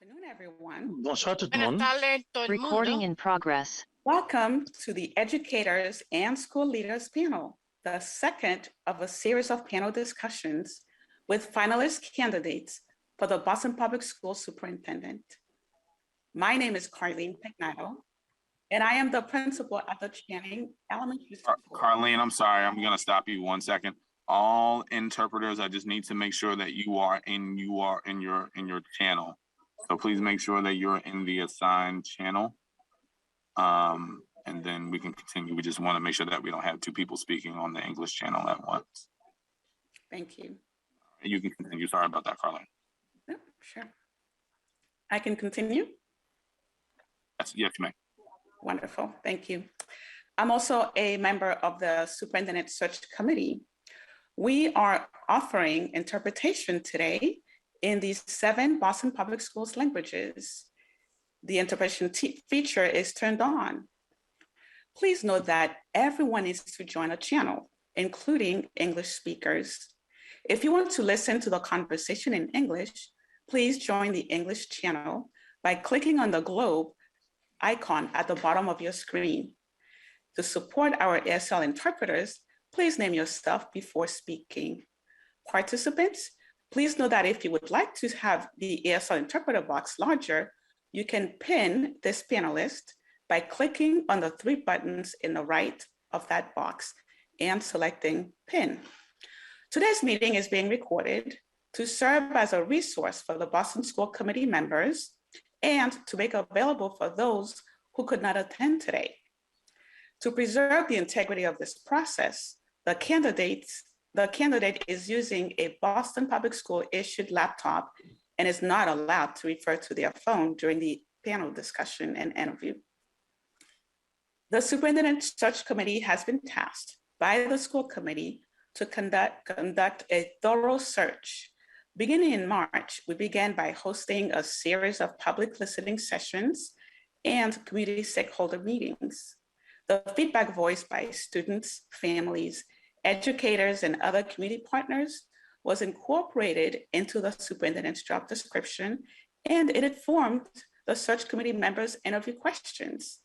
Afternoon, everyone. Bonsoir tout le Buenas monde. tardes, todo el Recording mundo. in progress. Welcome to the Educators and School Leaders panel, the second of a series of panel discussions with finalist candidates for the Boston Public Schools Superintendent. My name is Carlene Pignado, and I am the principal at the Channing Elementary School. Carlene, I'm sorry, I'm gonna stop you 1 second. All interpreters, I just need to make sure that you are in your channel. So please make sure that you're in the assigned channel. And then we can continue. We just want to make sure that we don't have two people speaking on the English channel at once. Thank you. You can continue. Sorry about that, Carlene. No, sure. I can continue? Yes, you may. Wonderful, thank you. I'm also a member of the Superintendent Search Committee. We are offering interpretation today in the 7 Boston Public Schools languages. The interpretation feature is turned on. Please note that everyone needs to join a channel, including English speakers. If you want to listen to the conversation in English, please join the English channel by clicking on the globe icon at the bottom of your screen. To support our ASL interpreters, please name yourself before speaking. Participants, please know that if you would like to have the ASL interpreter box larger, you can pin this panelist by clicking on the 3 buttons in the right of that box and selecting pin. Today's meeting is being recorded to serve as a resource for the Boston School Committee members and to make available for those who could not attend today. To preserve the integrity of this process, the candidate is using a Boston Public School issued laptop and is not allowed to refer to their phone during the panel discussion and interview. The Superintendent Search Committee has been tasked by the school committee to conduct a thorough search. Beginning in March, we began by hosting a series of public listening sessions and community stakeholder meetings. The feedback voiced by students, families, educators, and other community partners was incorporated into the superintendent's job description, and it informed the search committee members' interview questions.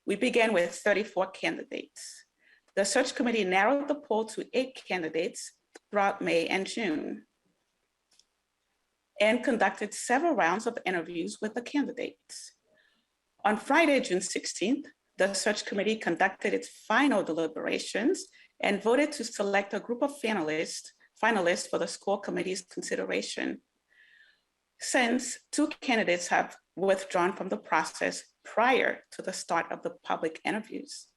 We began with 34 candidates. The search committee narrowed the pool to 8 candidates throughout May and June, and conducted several rounds of interviews with the candidates. On Friday, June 16th, the search committee conducted its final deliberations and voted to select a group of finalists for the school committee's consideration. Since 2 candidates have withdrawn from the process prior to the start of the public interviews,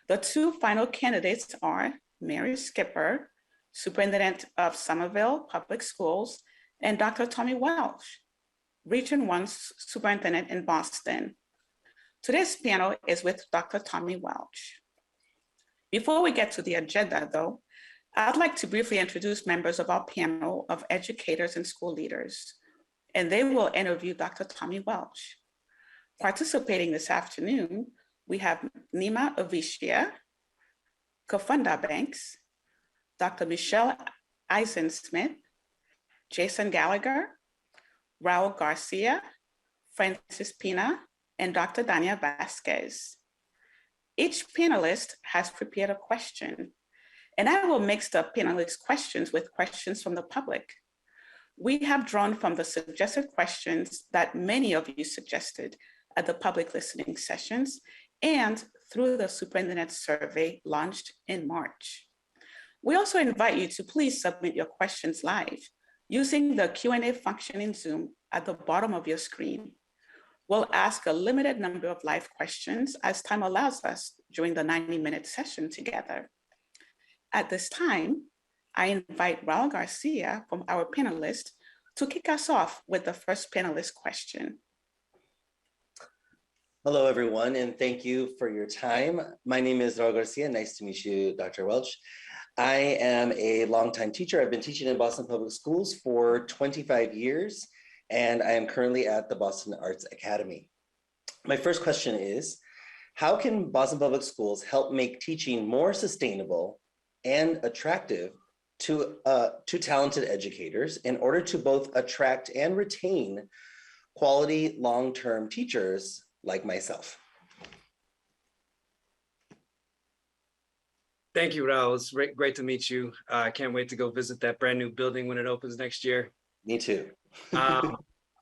the 2 final candidates are Mary Skipper, Superintendent of Somerville Public Schools, and Dr. Tommy Welch, Region 1 Superintendent in Boston. Today's panel is with Dr. Tommy Welch. Before we get to the agenda, though, I'd like to briefly introduce members of our panel of educators and school leaders, and they will interview Dr. Tommy Welch. Participating this afternoon, we have Nima Avishia, Kafunda Banks, Dr. Michelle Eisen Smith, Jason Gallagher, Raul Garcia, Francis Pina, and Dr. Dania Vasquez. Each panelist has prepared a question, and I will mix the panelist questions with questions from the public. We have drawn from the suggested questions that many of you suggested at the public listening sessions and through the superintendent survey launched in March. We also invite you to please submit your questions live using the Q&A function in Zoom at the bottom of your screen. We'll ask a limited number of live questions as time allows us during the 90-minute session together. At this time, I invite Raul Garcia from our panelists to kick us off with the first panelist question. Hello, everyone, and thank you for your time. My name is Raul Garcia. Nice to meet you, Dr. Welch. I am a longtime teacher. I've been teaching in Boston Public Schools for 25 years, and I am currently at the Boston Arts Academy. My first question is, how can Boston Public Schools help make teaching more sustainable and attractive to talented educators in order to both attract and retain quality long-term teachers like myself. Thank you, Raul. It's great to meet you. I can't wait to go visit that brand new building when it opens next year. Me too.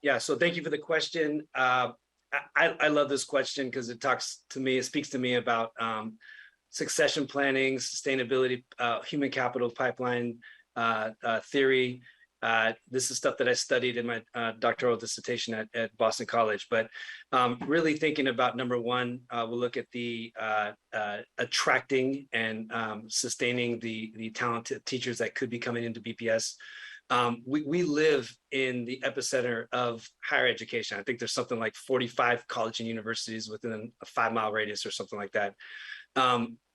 Yeah, so thank you for the question. I love this question because it speaks to me about succession planning, sustainability, human capital pipeline theory. This is stuff that I studied in my doctoral dissertation at Boston College. But really thinking about number one, we'll look at the attracting and sustaining the talented teachers that could be coming into BPS. We live in the epicenter of higher education. I think there's something like 45 college and universities within a 5-mile radius or something like that.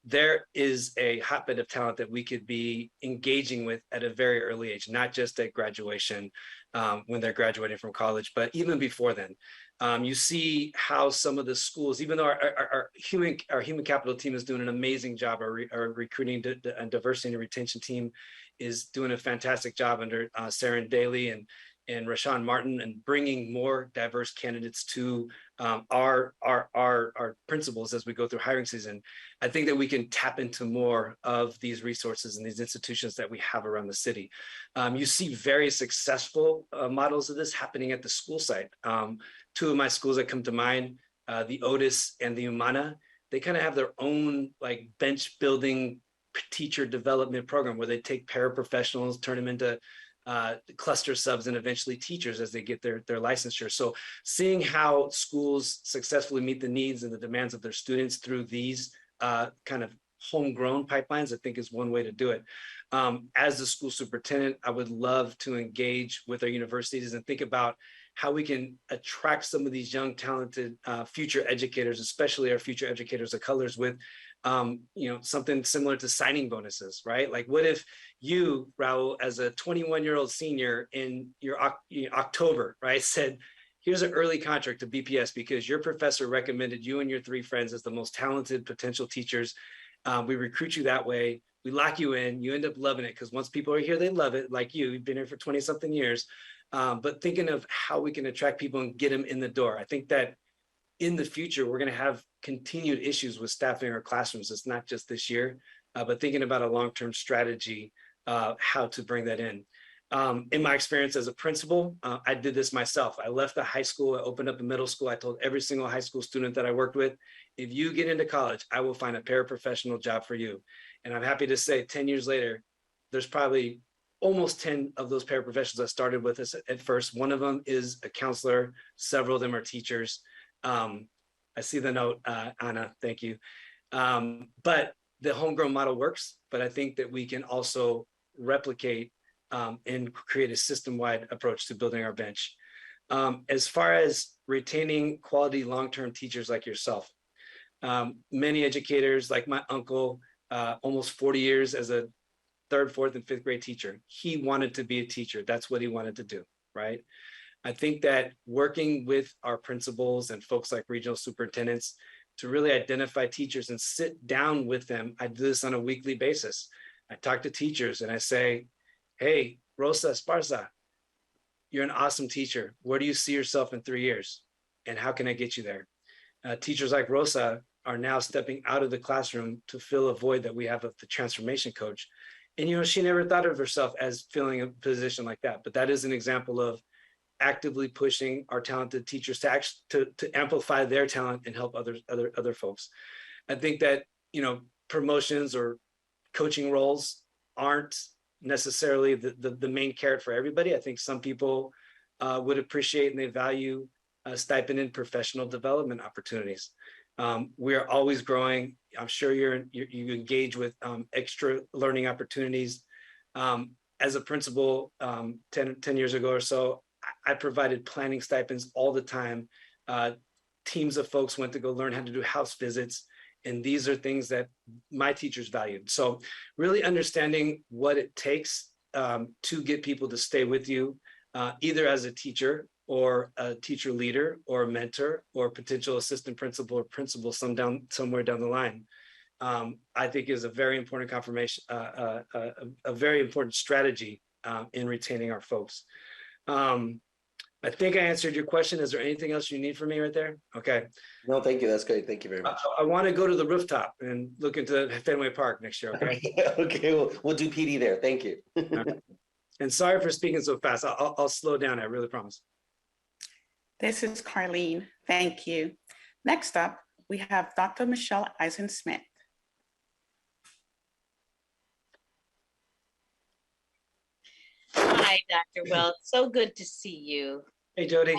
There is a hotbed of talent that we could be engaging with at a very early age, not just at graduation when they're graduating from college, but even before then. You see how some of the schools, even though our human capital team is doing an amazing job, our recruiting and diversity and retention team is doing a fantastic job under Sarah Daly and Rashawn Martin, and bringing more diverse candidates to our principals as we go through hiring season. I think that we can tap into more of these resources and these institutions that we have around the city. You see very successful models of this happening at the school site. Two of my schools that come to mind, the Otis and the Umana, they kind of have their own like bench building teacher development program where they take paraprofessionals, turn them into cluster subs, and eventually teachers as they get their licensure. So seeing how schools successfully meet the needs and the demands of their students through these kind of homegrown pipelines, I think is one way to do it. As the school superintendent, I would love to engage with our universities and think about how we can attract some of these young, talented future educators, especially our future educators of colors, with something similar to signing bonuses, right? Like, what if you, Raul, as a 21-year-old senior in your October, right, said, here's an early contract to BPS because your professor recommended you and your 3 friends as the most talented potential teachers. We recruit you that way. We lock you in. You end up loving it because once people are here, they love it. Like you've been here for 20-something years. But thinking of how we can attract people and get them in the door. I think that in the future, we're going to have continued issues with staffing our classrooms. It's not just this year, but thinking about a long-term strategy, how to bring that in. In my experience as a principal, I did this myself. I left the high school, I opened up a middle school. I told every single high school student that I worked with, if you get into college, I will find a paraprofessional job for you. And I'm happy to say 10 years later, there's probably almost 10 of those paraprofessionals I started with us at first. One of them is a counselor. Several of them are teachers. I see the note, Anna, thank you. But the homegrown model works, but I think that we can also replicate and create a system-wide approach to building our bench. As far as retaining quality long-term teachers like yourself, many educators, like my uncle, almost 40 years as a 3rd, 4th, and 5th grade teacher, he wanted to be a teacher. That's what he wanted to do, right? I think that working with our principals and folks like regional superintendents to really identify teachers and sit down with them. I do this on a weekly basis. I talk to teachers and I say, hey, Rosa Esparza, you're an awesome teacher. Where do you see yourself in 3 years? And how can I get you there? Teachers like Rosa are now stepping out of the classroom to fill a void that we have of the transformation coach. And, she never thought of herself as filling a position like that. But that is an example of actively pushing our talented teachers to amplify their talent and help other folks. I think that, promotions or coaching roles aren't necessarily the main carrot for everybody. I think some people would appreciate and they value stipend and professional development opportunities. We are always growing. I'm sure you engage with extra learning opportunities. As a principal 10 years ago or so, I provided planning stipends all the time. Teams of folks went to go learn how to do house visits. And these are things that my teachers valued. So really understanding what it takes to get people to stay with you, either as a teacher or a teacher leader or a mentor or potential assistant principal or principal somewhere down the line, I think is a very important confirmation, a very important strategy in retaining our folks. I think I answered your question. Is there anything else you need from me right there? Okay. No, thank you. That's great. Thank you very much. I want to go to the rooftop and look into Fenway Park next year, okay? Okay, we'll do PD there. Thank you. And sorry for speaking so fast. I'll slow down, I really promise. This is Carlene. Thank you. Next up, we have Dr. Michelle Eisen-Smith. Hi, Dr. Welch. So good to see you. Hey, Jody.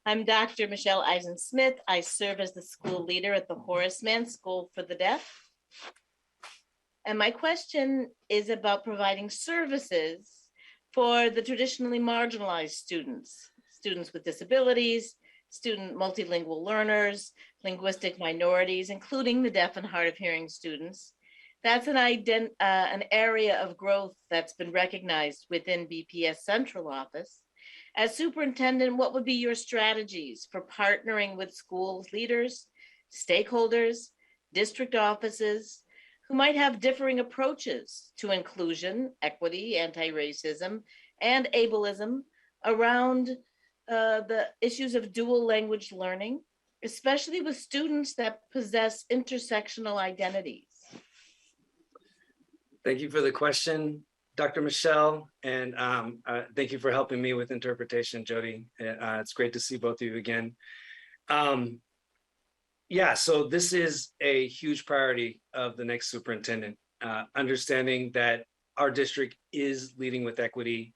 I'm Dr. Michelle Eisen-Smith. I serve as the school leader at the Horace Mann School for the Deaf. And my question is about providing services for the traditionally marginalized students, students with disabilities, multilingual learners, linguistic minorities, including the deaf and hard of hearing students. That's an area of growth that's been recognized within BPS Central Office. As superintendent, what would be your strategies for partnering with school leaders, stakeholders, district offices, who might have differing approaches to inclusion, equity, anti-racism, and ableism around the issues of dual language learning, especially with students that possess intersectional identities? Thank you for the question, Dr. Michelle, and thank you for helping me with interpretation, Jody. It's great to see both of you again. Yeah, so this is a huge priority of the next superintendent, understanding that our district is leading with equity.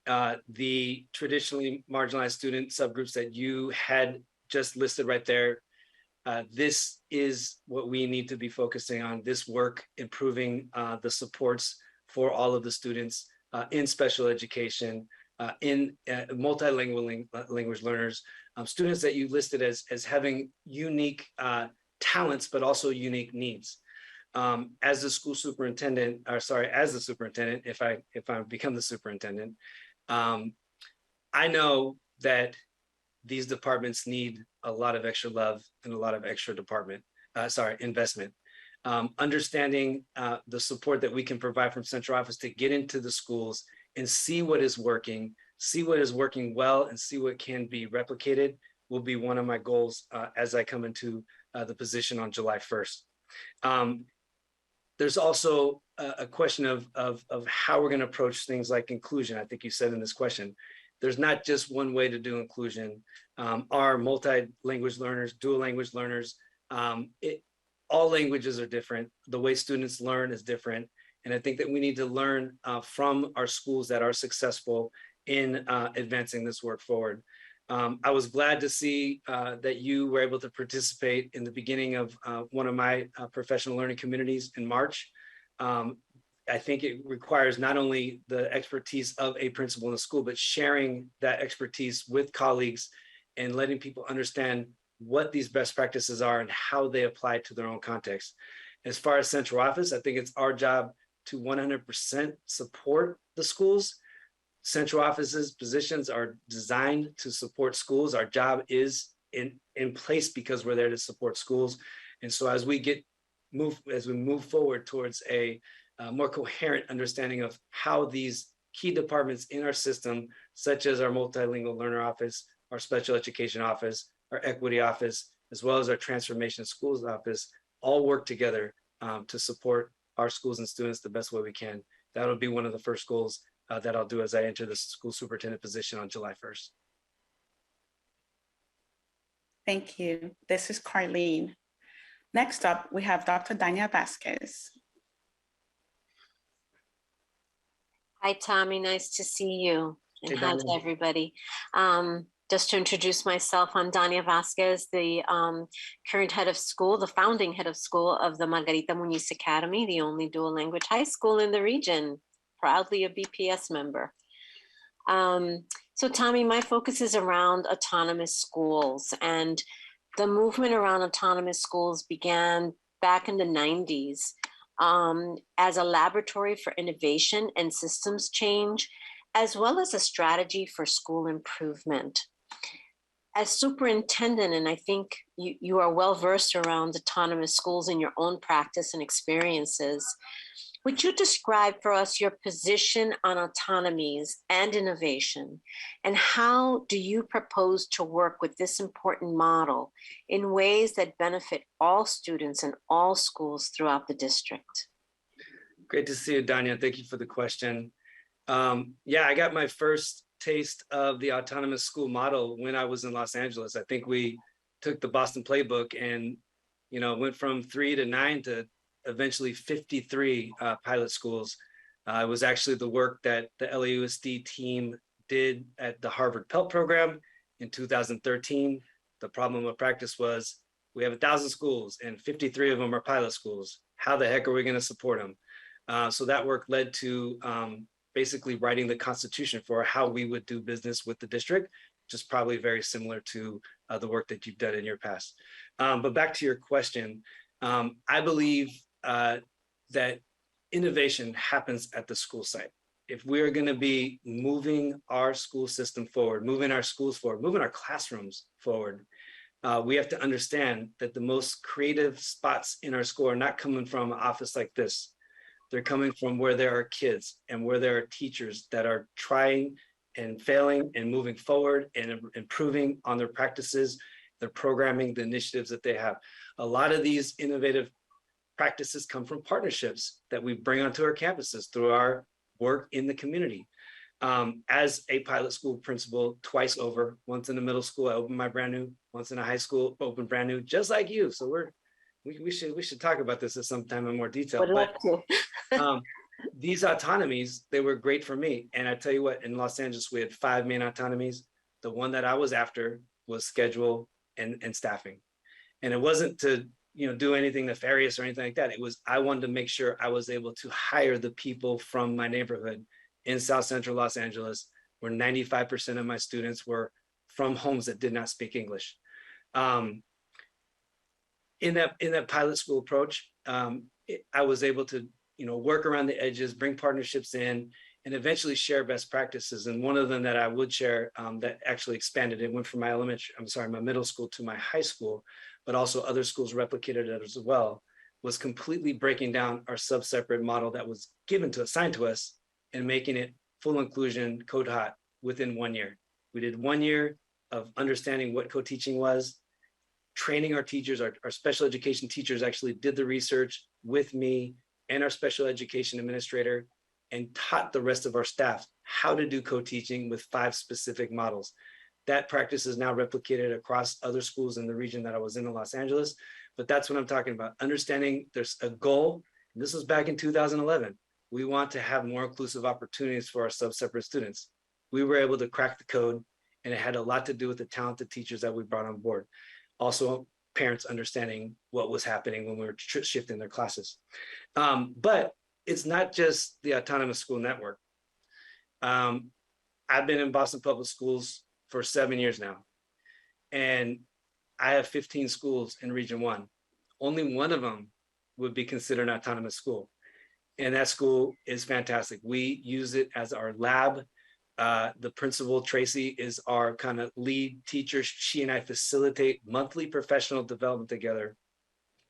The traditionally marginalized student subgroups that you had just listed right there, this is what we need to be focusing on, this work, improving the supports for all of the students in special education, in multilingual language learners, students that you listed as having unique talents, but also unique needs. As the school superintendent, or sorry, as the superintendent, if I become the superintendent, I know that these departments need a lot of extra love and a lot of extra investment. Understanding the support that we can provide from central office to get into the schools and see what is working well, and see what can be replicated will be one of my goals as I come into the position on July 1st. There's also a question of how we're going to approach things like inclusion. I think you said in this question, there's not just one way to do inclusion. Our multi-language learners, dual language learners, all languages are different. The way students learn is different. And I think that we need to learn from our schools that are successful in advancing this work forward. I was glad to see that you were able to participate in the beginning of one of my professional learning communities in March. I think it requires not only the expertise of a principal in the school, but sharing that expertise with colleagues and letting people understand what these best practices are and how they apply to their own context. As far as central office, I think it's our job to 100% support the schools. Central office's positions are designed to support schools. Our job is in place because we're there to support schools. And so as we move forward towards a more coherent understanding of how these key departments in our system, such as our multilingual learner office, our special education office, our equity office, as well as our transformation schools office, all work together to support our schools and students the best way we can. That'll be one of the first goals that I'll do as I enter the school superintendent position on July 1st. Thank you. This is Carlene. Next up, we have Dr. Dania Vasquez. Hi, Tommy. Nice to see you. And Hey, hi Dania. to everybody. Just to introduce myself, I'm Dania Vasquez, the current head of school, the founding head of school of the Margarita Muñiz Academy, the only dual language high school in the region, proudly a BPS member. So Tommy, my focus is around autonomous schools, and the movement around autonomous schools began back in the 90s as a laboratory for innovation and systems change, as well as a strategy for school improvement. as superintendent, and I think you are well versed around autonomous schools in your own practice and experiences, would you describe for us your position on autonomies and innovation, and how do you propose to work with this important model in ways that benefit all students and all schools throughout the district? Great to see you, Danya. Thank you for the question. Yeah, I got my first taste of the autonomous school model when I was in Los Angeles. I think we took the Boston playbook and, went from 3 to 9 to eventually 53 pilot schools. It was actually the work that the LAUSD team did at the Harvard Pell program in 2013. The problem of practice was we have 1,000 schools and 53 of them are pilot schools. How the heck are we going to support them? So that work led to basically writing the constitution for how we would do business with the district, which is probably very similar to the work that you've done in your past. But back to your question, I believe that innovation happens at the school site. If we're going to be moving our school system forward, moving our schools forward, moving our classrooms forward, we have to understand that the most creative spots in our school are not coming from an office like this. They're coming from where there are kids and where there are teachers that are trying and failing and moving forward and improving on their practices, their programming, the initiatives that they have. A lot of these innovative practices come from partnerships that we bring onto our campuses through our work in the community. As a pilot school principal twice over, once in the middle school, I opened my brand new, once in a high school, opened brand new, just like you. So we should talk about this at some time in more detail. Would love to. These autonomies, they were great for me. And I tell you what, in Los Angeles, we had 5 main autonomies. The one that I was after was schedule and staffing. And it wasn't to do anything nefarious or anything like that. It was, I wanted to make sure I was able to hire the people from my neighborhood in South Central Los Angeles, where 95% of my students were from homes that did not speak English. In that pilot school approach, I was able to work around the edges, bring partnerships in, and eventually share best practices. And one of them that I would share that actually expanded, it went from my my middle school to my high school, but also other schools replicated it as well, was completely breaking down our sub-separate model that was assigned to us and making it full inclusion, code hot within 1 year. We did 1 year of understanding what co-teaching was, training our teachers, our special education teachers actually did the research with me and our special education administrator and taught the rest of our staff how to do co-teaching with 5 specific models. That practice is now replicated across other schools in the region that I was in Los Angeles, but that's what I'm talking about. Understanding there's a goal, and this was back in 2011. We want to have more inclusive opportunities for our sub-separate students. We were able to crack the code, and it had a lot to do with the talented teachers that we brought on board. Also, parents understanding what was happening when we were shifting their classes. But it's not just the autonomous school network. I've been in Boston Public Schools for 7 years now, and I have 15 schools in Region 1. Only one of them would be considered an autonomous school, and that school is fantastic. We use it as our lab. The principal, Tracy, is our kind of lead teacher. She and I facilitate monthly professional development together,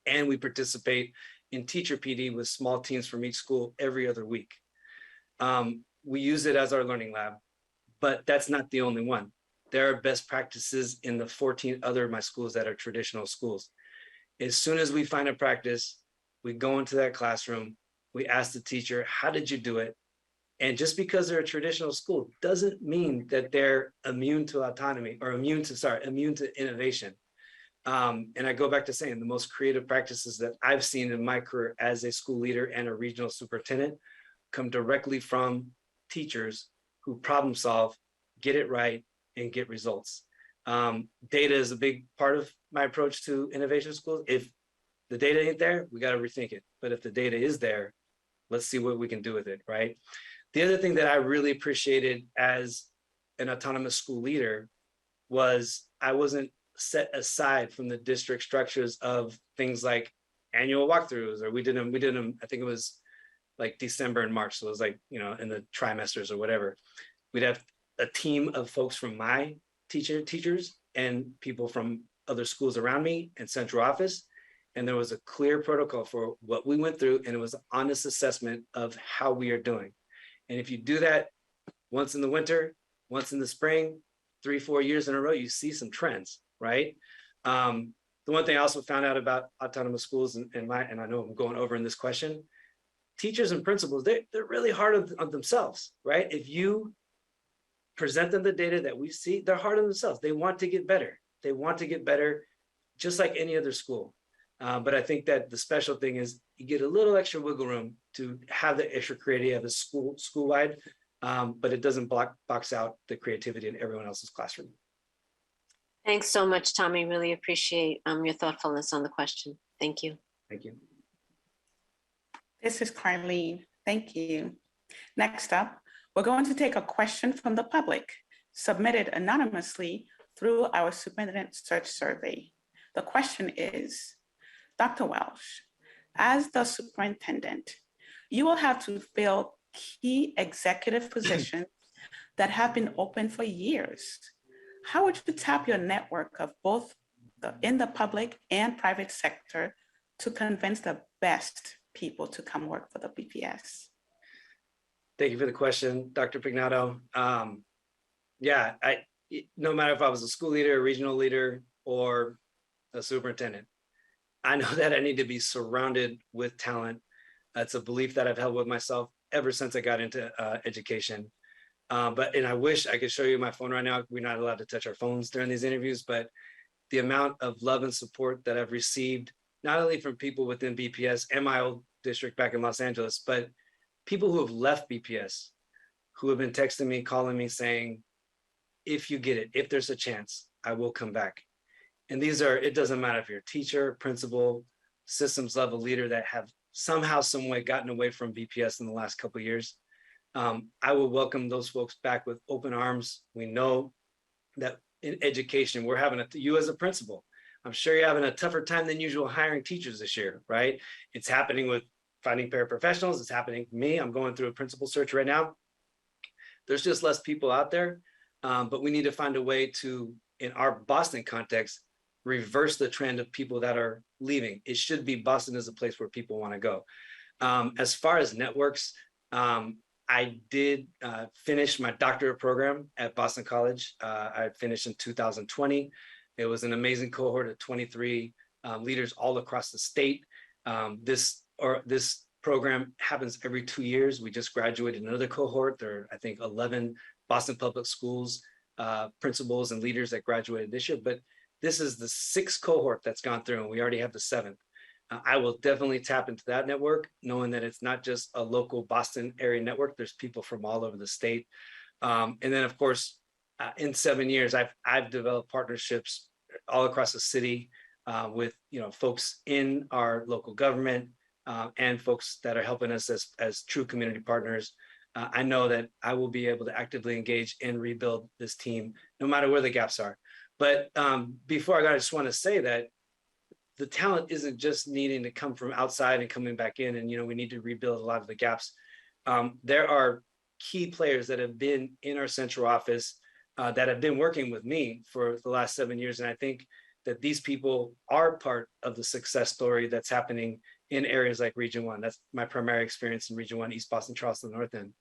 and we participate in teacher PD with small teams from each school every other week. We use it as our learning lab, but that's not the only one. There are best practices in the 14 other of my schools that are traditional schools. As soon as we find a practice, we go into that classroom, we ask the teacher, how did you do it? And just because they're a traditional school doesn't mean that they're immune to autonomy or immune to innovation. And I go back to saying the most creative practices that I've seen in my career as a school leader and a regional superintendent come directly from teachers who problem solve, get it right, and get results. Data is a big part of my approach to innovation schools. If the data ain't there, we got to rethink it. But if the data is there, let's see what we can do with it, right? The other thing that I really appreciated as an autonomous school leader was I wasn't set aside from the district structures of things like annual walkthroughs, or we did them, I think it was like December and March. So it was like, in the trimesters or whatever. We'd have a team of folks from my teachers and people from other schools around me and central office. And there was a clear protocol for what we went through, and it was an honest assessment of how we are doing. And if you do that once in the winter, once in the spring, 3-4 years in a row, you see some trends, right? The one thing I also found out about autonomous schools, and I know I'm going over in this question, teachers and principals, they're really hard on themselves, right? If you present them the data that we see, they're hard on themselves. They want to get better. They want to get better, just like any other school. But I think that the special thing is you get a little extra wiggle room to have the extra creativity of a school-wide, but it doesn't box out the creativity in everyone else's classroom. Thanks so much, Tommy. Really appreciate your thoughtfulness on the question. Thank you. Thank you. This is Carlene. Thank you. Next up, we're going to take a question from the public submitted anonymously through our Superintendent Search Survey. The question is, Dr. Welch, as the superintendent, you will have to fill key executive positions that have been open for years. How would you tap your network of both in the public and private sector to convince the best people to come work for the BPS? Thank you for the question, Dr. Pignado. Yeah, no matter if I was a school leader, a regional leader, or a superintendent, I know that I need to be surrounded with talent. That's a belief that I've held with myself ever since I got into education. And I wish I could show you my phone right now. We're not allowed to touch our phones during these interviews, but the amount of love and support that I've received, not only from people within BPS and my old district back in Los Angeles, but people who have left BPS, who have been texting me, calling me, saying, if you get it, if there's a chance, I will come back. And these are, it doesn't matter if you're a teacher, principal, systems level leader that have somehow, some way gotten away from BPS in the last couple of years. I will welcome those folks back with open arms. We know that in education, we're having you as a principal, I'm sure you're having a tougher time than usual hiring teachers this year, right? It's happening with finding paraprofessionals. It's happening to me. I'm going through a principal search right now. There's just less people out there, but we need to find a way to, in our Boston context, reverse the trend of people that are leaving. It should be Boston is a place where people want to go. As far as networks, I did finish my doctorate program at Boston College. I finished in 2020. It was an amazing cohort of 23 leaders all across the state. This program happens every 2 years. We just graduated another cohort. There are, I think, 11 Boston Public Schools principals and leaders that graduated this year, but this is the 6th cohort that's gone through, and we already have the 7th. I will definitely tap into that network, knowing that it's not just a local Boston area network. There's people from all over the state. And then, of course, in 7 years, I've developed partnerships all across the city with folks in our local government and folks that are helping us as true community partners. I know that I will be able to actively engage and rebuild this team, no matter where the gaps are. But before I go, I just want to say that the talent isn't just needing to come from outside and coming back in, and we need to rebuild a lot of the gaps. There are key players that have been in our central office that have been working with me for the last 7 years, and I think that these people are part of the success story that's happening in areas like Region 1. That's my primary experience in Region 1, East Boston, Charleston, North End.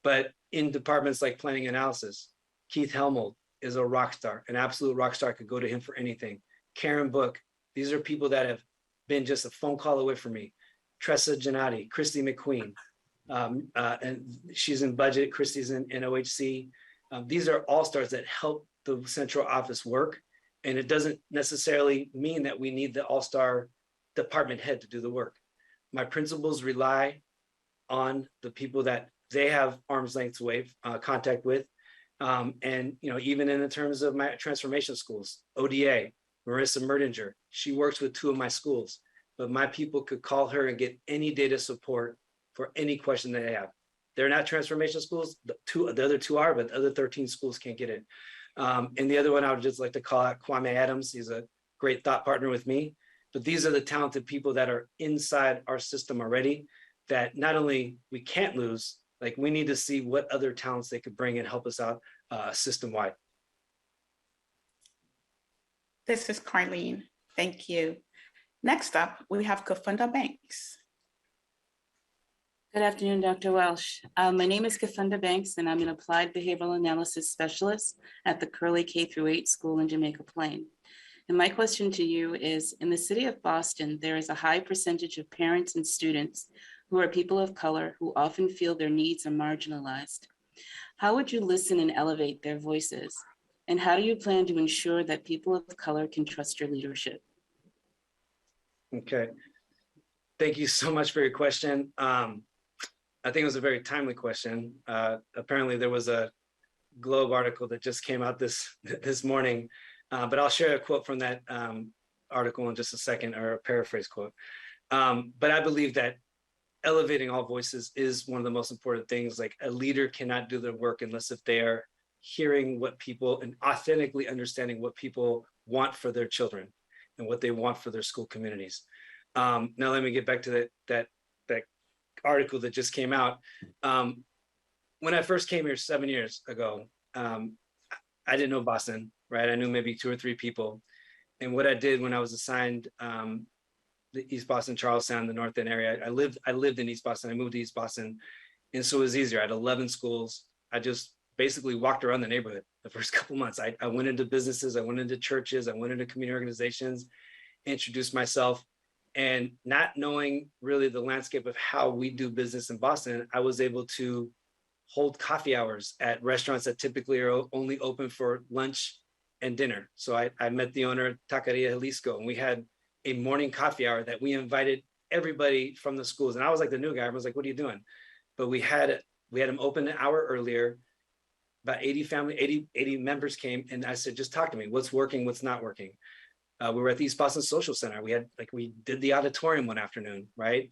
But in departments like planning analysis, Keith Helmold is a rock star, an absolute rock star. I could go to him for anything. Karen Book. These are people that have been just a phone call away from me. Tressa Gennati, Christy McQueen, and she's in budget. Christy's in OHC. These are all stars that help the central office work. And it doesn't necessarily mean that we need the all-star department head to do the work. My principals rely on the people that they have arm's length contact with. And even in the terms of my transformation schools, ODA, Marissa Merdinger, she works with 2 of my schools, but my people could call her and get any data support for any question that they have. They're not transformation schools, the other 2 are, but the other 13 schools can't get it. And the other one I would just like to call out Kwame Adams. He's a great thought partner with me, but these are the talented people that are inside our system already that not only we can't lose, like we need to see what other talents they could bring and help us out system-wide. This is Carlene. Thank you. Next up, we have Kafunda Banks. Good afternoon, Dr. Welsh. My name is Kafunda Banks, and I'm an applied behavioral analysis specialist at the Curley K-8 school in Jamaica Plain. And my question to you is, in the city of Boston, there is a high percentage of parents and students who are people of color who often feel their needs are marginalized. How would you listen and elevate their voices? And how do you plan to ensure that people of color can trust your leadership? Okay. Thank you so much for your question. I think it was a very timely question. Apparently there was a Globe article that just came out this morning, but I'll share a quote from that article in just a second, or a paraphrase quote. But I believe that elevating all voices is one of the most important things. Like, a leader cannot do their work unless if they are hearing what people and authentically understanding what people want for their children and what they want for their school communities. Now let me get back to that article that just came out. When I first came here 7 years ago, I didn't know Boston, right? I knew maybe 2 or 3 people. And what I did when I was assigned the East Boston, Charlestown, the North End area, I lived in East Boston. I moved to East Boston. And so it was easier. I had 11 schools. I just basically walked around the neighborhood the first couple months. I went into businesses, I went into churches, I went into community organizations, introduced myself. And not knowing really the landscape of how we do business in Boston, I was able to hold coffee hours at restaurants that typically are only open for lunch and dinner. So I met the owner, Taqueria Jalisco, and we had a morning coffee hour that we invited everybody from the schools. And I was like the new guy. I was like, what are you doing? But we had them open an hour earlier. About 80 members came, and I said, just talk to me. What's working, what's not working? We were at the East Boston Social Center. We did the auditorium one afternoon, right?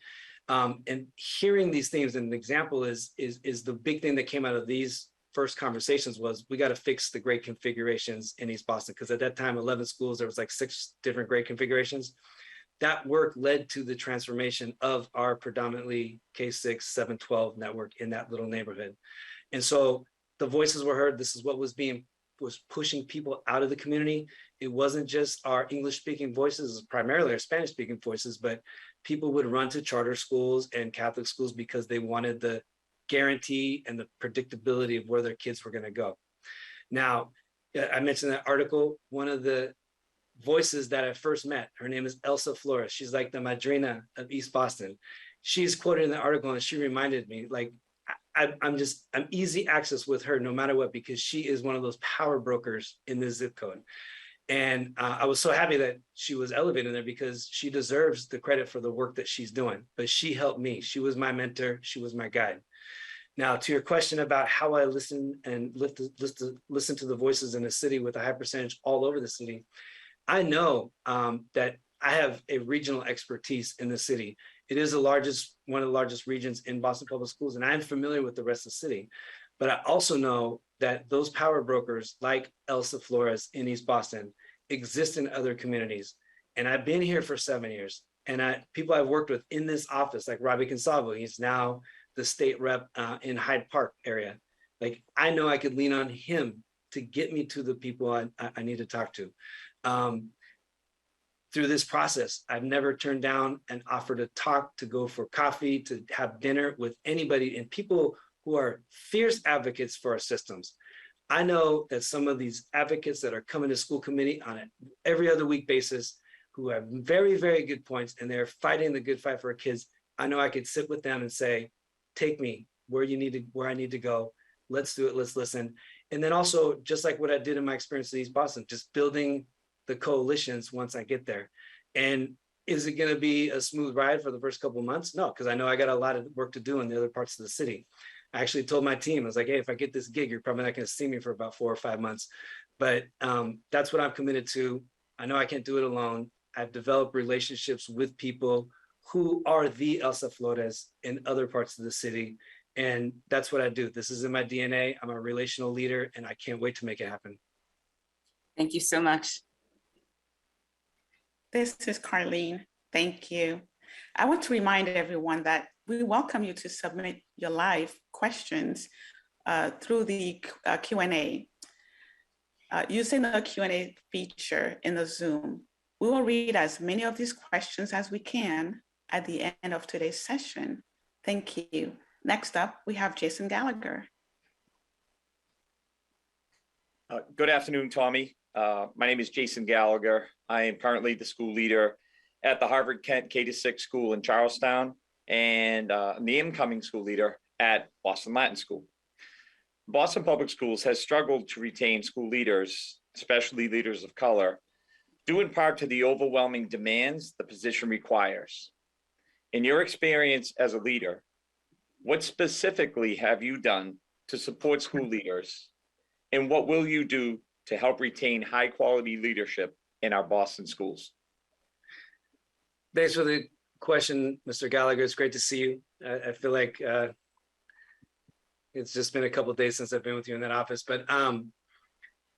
And hearing these things, and an example is the big thing that came out of these first conversations was, we got to fix the grade configurations in East Boston, because at that time, 11 schools, there was like 6 different grade configurations. That work led to the transformation of our predominantly K-6, 7, 12 network in that little neighborhood. And so the voices were heard. This is what was pushing people out of the community. It wasn't just our English speaking voices, primarily our Spanish speaking voices, but people would run to charter schools and Catholic schools because they wanted the guarantee and the predictability of where their kids were going to go. Now, I mentioned that article. One of the voices that I first met, her name is Elsa Flores. She's like the madrina of East Boston. She's quoted in the article, and she reminded me, like, I'm easy access with her no matter what, because she is one of those power brokers in this zip code. And I was so happy that she was elevated there, because she deserves the credit for the work that she's doing. But she helped me. She was my mentor. She was my guide. Now, to your question about how I listen and listen to the voices in the city with a high percentage all over the city, I know that I have a regional expertise in the city. It is one of the largest regions in Boston Public Schools, and I'm familiar with the rest of the city. But I also know that those power brokers like Elsa Flores in East Boston exist in other communities. And I've been here for 7 years. And people I've worked with in this office, like Robbie Consalvo, he's now the state rep in Hyde Park area. Like, I know I could lean on him to get me to the people I need to talk to. Through this process, I've never turned down an offer to talk, to go for coffee, to have dinner with anybody, and people who are fierce advocates for our systems. I know that some of these advocates that are coming to school committee on an every other week basis, who have very, very good points, and they're fighting the good fight for our kids. I know I could sit with them and say, take me where I need to go. Let's do it. Let's listen. And then also, just like what I did in my experience in East Boston, just building the coalitions once I get there. And is it going to be a smooth ride for the first couple of months? No, because I know I got a lot of work to do in the other parts of the city. I actually told my team, I was like, hey, if I get this gig, you're probably not going to see me for about 4 or 5 months. But that's what I'm committed to. I know I can't do it alone. I've developed relationships with people who are the Elsa Flores in other parts of the city. And that's what I do. This is in my DNA. I'm a relational leader, and I can't wait to make it happen. Thank you so much. This is Carlene. Thank you. I want to remind everyone that we welcome you to submit your live questions through the Q&A. using the Q&A feature in the Zoom. We will read as many of these questions as we can at the end of today's session. Thank you. Next up, we have Jason Gallagher. Good afternoon, Tommy. My name is Jason Gallagher. I am currently the school leader at the Harvard Kent K-6 school in Charlestown, and I'm the incoming school leader at Boston Latin School. Boston Public Schools has struggled to retain school leaders, especially leaders of color, due in part to the overwhelming demands the position requires. In your experience as a leader, what specifically have you done to support school leaders, and what will you do to help retain high-quality leadership in our Boston schools? Thanks for the question, Mr. Gallagher. It's great to see you. I feel like it's just been a couple of days since I've been with you in that office, but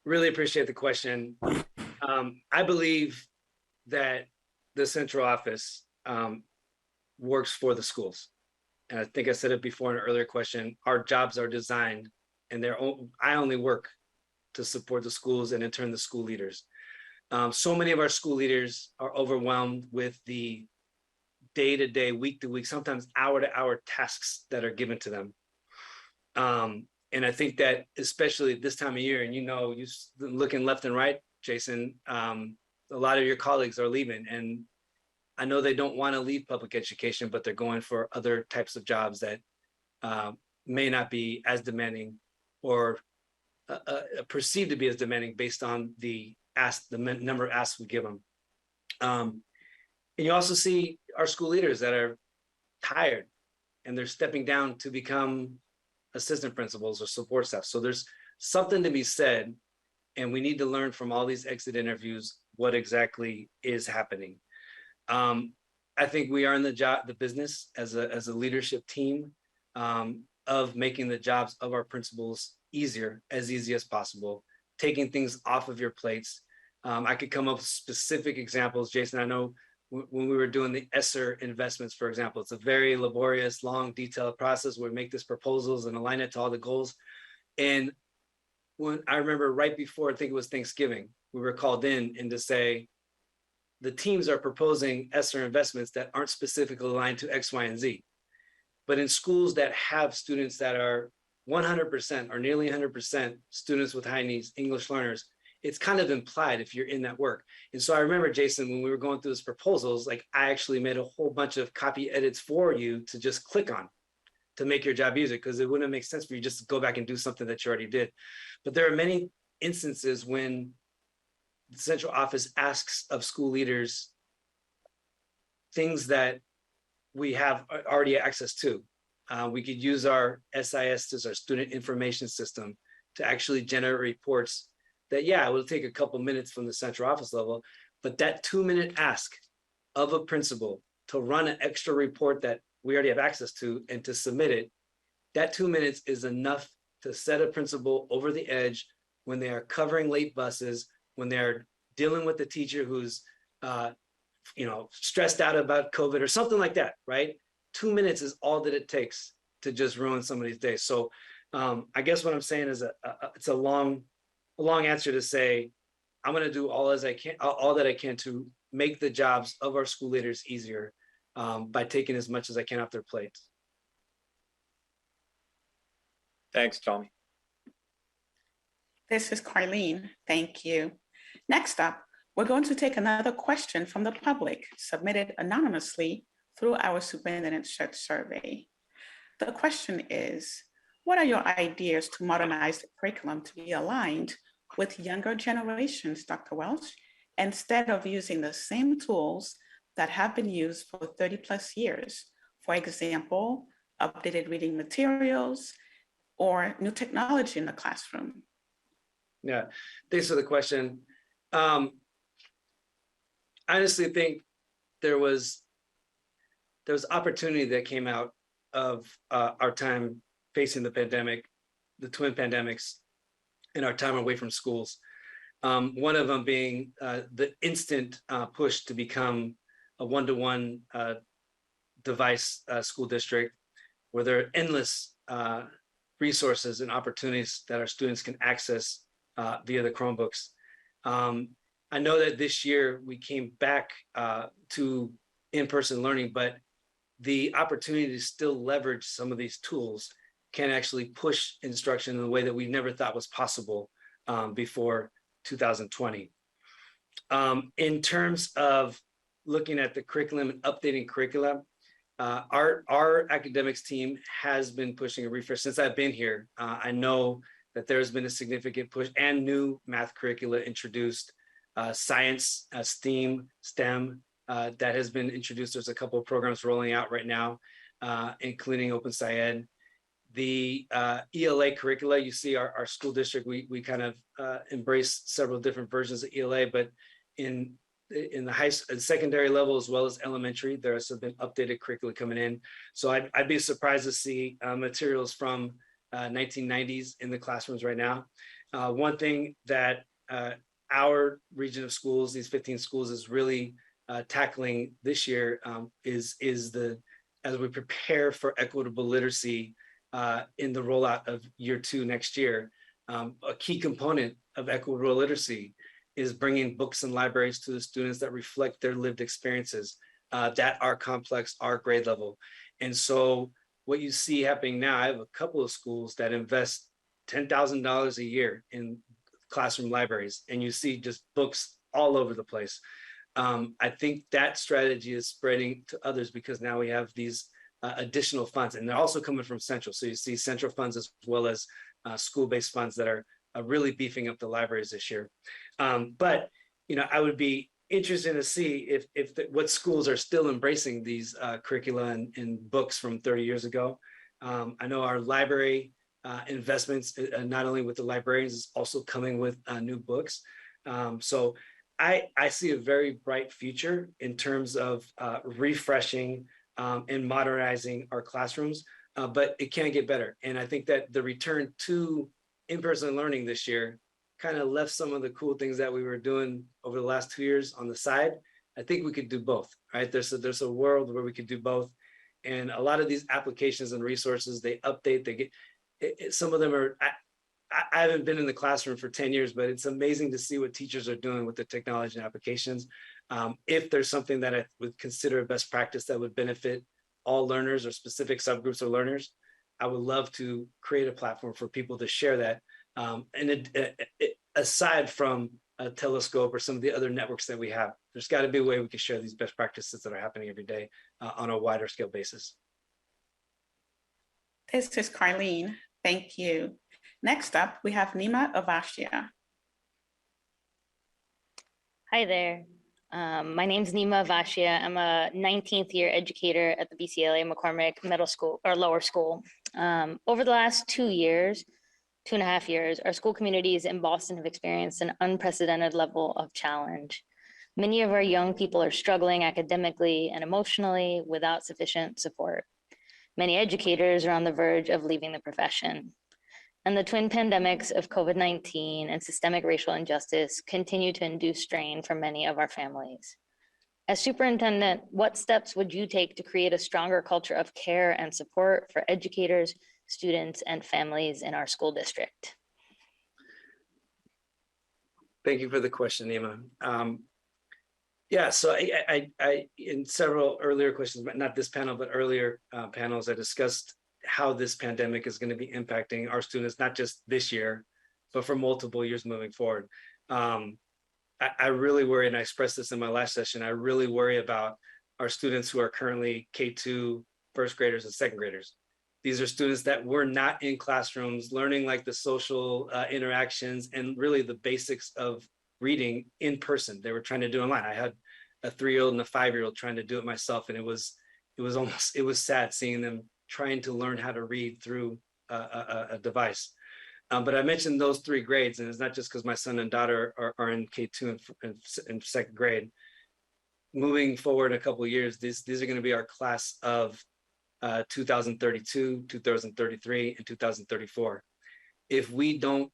really appreciate the question. I believe that the central office works for the schools. And I think I said it before in an earlier question, our jobs are designed and I only work to support the schools and in turn the school leaders. So many of our school leaders are overwhelmed with the day-to-day, week-to-week, sometimes hour-to-hour tasks that are given to them. And I think that especially this time of year, and you looking left and right, Jason, a lot of your colleagues are leaving, and I know they don't want to leave public education, but they're going for other types of jobs that may not be as demanding or perceived to be as demanding based on the number of asks we give them. And you also see our school leaders that are tired and they're stepping down to become assistant principals or support staff. So there's something to be said, and we need to learn from all these exit interviews what exactly is happening. I think we are in the business as a leadership team of making the jobs of our principals as easy as possible, taking things off of your plates. I could come up with specific examples, Jason. I know when we were doing the ESSER investments, for example, it's a very laborious, long, detailed process where we make these proposals and align it to all the goals. And when I remember right before, I think it was Thanksgiving, we were called in and to say, the teams are proposing ESSER investments that aren't specifically aligned to X, Y, and Z. But in schools that have students that are 100% or nearly 100% students with high needs, English learners, it's kind of implied if you're in that work. And so I remember, Jason, when we were going through those proposals, like I actually made a whole bunch of copy edits for you to just click on to make your job easier, because it wouldn't make sense for you just to go back and do something that you already did. But there are many instances when the central office asks of school leaders things that we have already access to. We could use our SIS, our student information system, to actually generate reports that, it will take a couple minutes from the central office level, but that 2-minute ask of a principal to run an extra report that we already have access to and to submit it, that 2 minutes is enough to set a principal over the edge when they are covering late buses, when they're dealing with the teacher who's stressed out about COVID or something like that, right? 2 minutes is all that it takes to just ruin somebody's day. So I guess what I'm saying is it's a long answer to say, I'm going to do all that I can to make the jobs of our school leaders easier by taking as much as I can off their plates. Thanks, Tommy. This is Carlene. Thank you. Next up, we're going to take another question from the public submitted anonymously through our Superintendent Search Survey. The question is, what are your ideas to modernize the curriculum to be aligned with younger generations, Dr. Welch, instead of using the same tools that have been used for 30 plus years? For example, updated reading materials or new technology in the classroom. Yeah, thanks for the question. I honestly think there was opportunity that came out of our time facing the pandemic, the twin pandemics, and our time away from schools. One of them being the instant push to become a one-to-one device school district, where there are endless resources and opportunities that our students can access via the Chromebooks. I know that this year we came back to in-person learning, but the opportunity to still leverage some of these tools can actually push instruction in a way that we never thought was possible before 2020. In terms of looking at the curriculum and updating curriculum, our academics team has been pushing a refresh since I've been here. I know that there's been a significant push and new math curricula introduced, science, STEM, that has been introduced. There's a couple of programs rolling out right now, including Open Science. The ELA curricula, you see our school district, we kind of embrace several different versions of ELA, but in the secondary level as well as elementary, there's been updated curricula coming in. So I'd be surprised to see materials from 1990s in the classrooms right now. One thing that our region of schools, these 15 schools, is really tackling this year is as we prepare for equitable literacy in the rollout of year 2 next year. A key component of equitable literacy is bringing books and libraries to the students that reflect their lived experiences that are complex, are grade level. And so what you see happening now, I have a couple of schools that invest $10,000 a year in classroom libraries, and you see just books all over the place. I think that strategy is spreading to others because now we have these additional funds, and they're also coming from central. So you see central funds as well as school-based funds that are really beefing up the libraries this year. But I would be interested to see what schools are still embracing these curricula and books from 30 years ago. I know our library investments, not only with the librarians, is also coming with new books. So I see a very bright future in terms of refreshing and modernizing our classrooms, but it can get better. And I think that the return to in-person learning this year kind of left some of the cool things that we were doing over the last 2 years on the side. I think we could do both, right? There's a world where we could do both. And a lot of these applications and resources, they update, they get, some of them are, I haven't been in the classroom for 10 years, but it's amazing to see what teachers are doing with the technology and applications. If there's something that I would consider a best practice that would benefit all learners or specific subgroups of learners, I would love to create a platform for people to share that. And aside from a Telescope or some of the other networks that we have, there's got to be a way we can share these best practices that are happening every day on a wider scale basis. This is Carlene. Thank you. Next up, we have Nima Avashia. Hi there. My name's Nima Avashia. I'm a 19th year educator at the BCLA McCormick Middle School or Lower School. Over the last 2.5 years, our school communities in Boston have experienced an unprecedented level of challenge. Many of our young people are struggling academically and emotionally without sufficient support. Many educators are on the verge of leaving the profession. And the twin pandemics of COVID-19 and systemic racial injustice continue to induce strain for many of our families. As superintendent, what steps would you take to create a stronger culture of care and support for educators, students, and families in our school district? Thank you for the question, Nima. Yeah, so I in several earlier questions, but not this panel, but earlier panels, I discussed how this pandemic is going to be impacting our students, not just this year, but for multiple years moving forward. I really worry, and I expressed this in my last session, I really worry about our students who are currently K2 first graders and second graders. These are students that were not in classrooms learning like the social interactions and really the basics of reading in person. They were trying to do online. I had a 3-year-old and a 5-year-old trying to do it myself. And it was sad seeing them trying to learn how to read through a device. But I mentioned those 3 grades, and it's not just because my son and daughter are in K2 and second grade. Moving forward a couple of years, these are going to be our class of 2032, 2033, and 2034. If we don't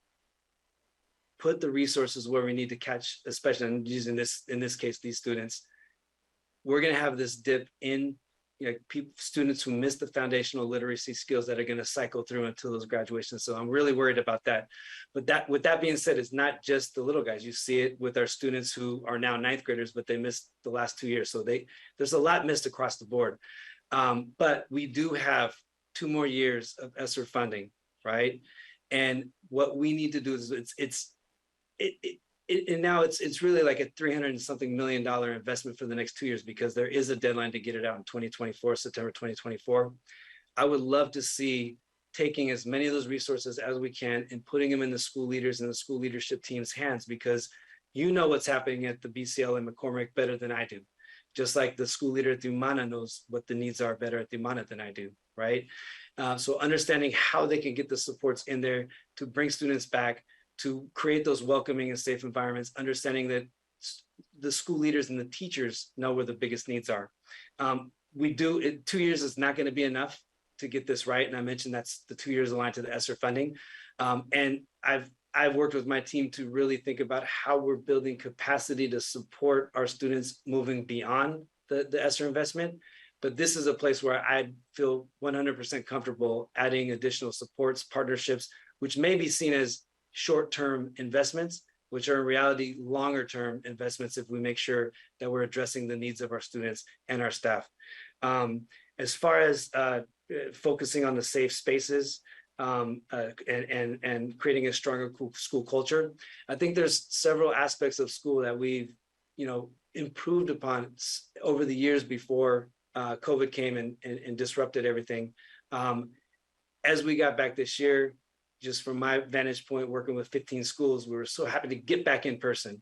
put the resources where we need to catch, especially I'm using this in this case, these students, we're going to have this dip in students who miss the foundational literacy skills that are going to cycle through until those graduations. So I'm really worried about that. But with that being said, it's not just the little guys. You see it with our students who are now ninth graders, but they missed the last 2 years. So there's a lot missed across the board. But we do have 2 more years of ESSER funding, right? And what we need to do is and now it's really like a $300-something million investment for the next 2 years, because there is a deadline to get it out in 2024, September 2024. I would love to see taking as many of those resources as we can and putting them in the school leaders and the school leadership team's hands, because you know what's happening at the BCL in McCormick better than I do. Just like the school leader at the Umana knows what the needs are better at the Umana than I do, right? So understanding how they can get the supports in there to bring students back, to create those welcoming and safe environments, understanding that the school leaders and the teachers know where the biggest needs are. 2 years is not going to be enough to get this right. And I mentioned that's the 2 years aligned to the ESSER funding. And I've worked with my team to really think about how we're building capacity to support our students moving beyond the ESSER investment. But this is a place where I feel 100% comfortable adding additional supports, partnerships, which may be seen as short-term investments, which are in reality longer-term investments if we make sure that we're addressing the needs of our students and our staff. As far as focusing on the safe spaces and creating a stronger school culture, I think there's several aspects of school that we've improved upon over the years before COVID came and disrupted everything. As we got back this year, just from my vantage point, working with 15 schools, we were so happy to get back in person,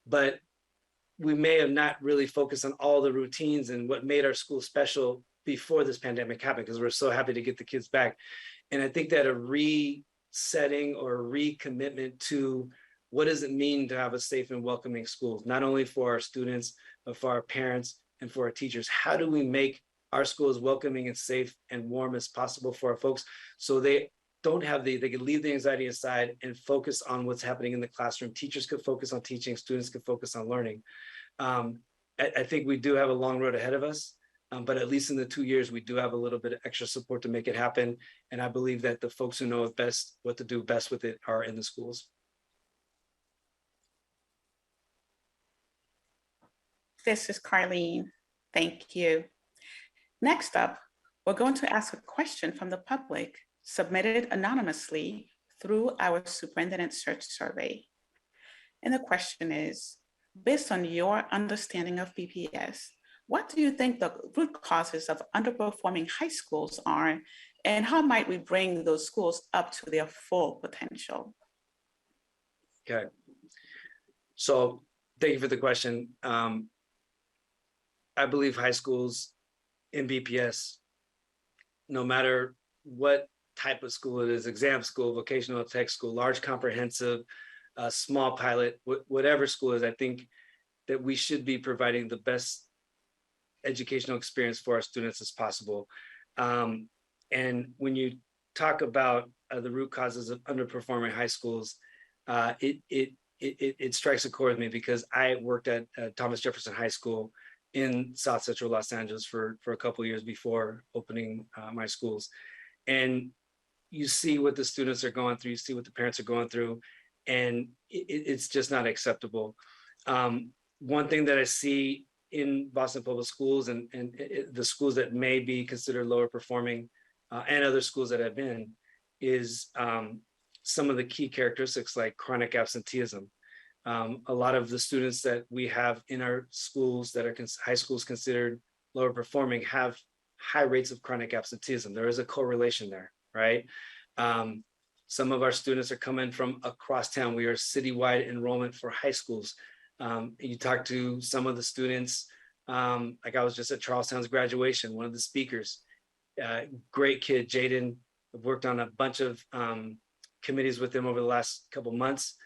but we may have not really focused on all the routines and what made our school special before this pandemic happened, because we're so happy to get the kids back. And I think that a resetting or a recommitment to what does it mean to have a safe and welcoming school, not only for our students, but for our parents and for our teachers. How do we make our schools welcoming and safe and warm as possible for our folks, so they can leave the anxiety aside and focus on what's happening in the classroom. Teachers could focus on teaching, students could focus on learning. I think we do have a long road ahead of us, but at least in the 2 years, we do have a little bit of extra support to make it happen. And I believe that the folks who know it best, what to do best with it, are in the schools. This is Carlene. Thank you. Next up, we're going to ask a question from the public submitted anonymously through our Superintendent Search Survey. And the question is, based on your understanding of BPS, what do you think the root causes of underperforming high schools are, and how might we bring those schools up to their full potential? Okay, so thank you for the question. I believe high schools in BPS, no matter what type of school it is, exam school, vocational tech school, large comprehensive, small pilot, whatever school is, I think that we should be providing the best educational experience for our students as possible. And when you talk about the root causes of underperforming high schools, it strikes a chord with me, because I worked at Thomas Jefferson High School in South Central Los Angeles for a couple of years before opening my schools. And you see what the students are going through, you see what the parents are going through, and it's just not acceptable. One thing that I see in Boston Public Schools and the schools that may be considered lower performing and other schools that I've been is some of the key characteristics like chronic absenteeism. A lot of the students that we have in our schools that are high schools considered lower performing have high rates of chronic absenteeism. There is a correlation there, right? Some of our students are coming from across town. We are citywide enrollment for high schools. You talk to some of the students, like I was just at Charlestown's graduation, one of the speakers, great kid, Jaden. I've worked on a bunch of committees with him over the last couple months,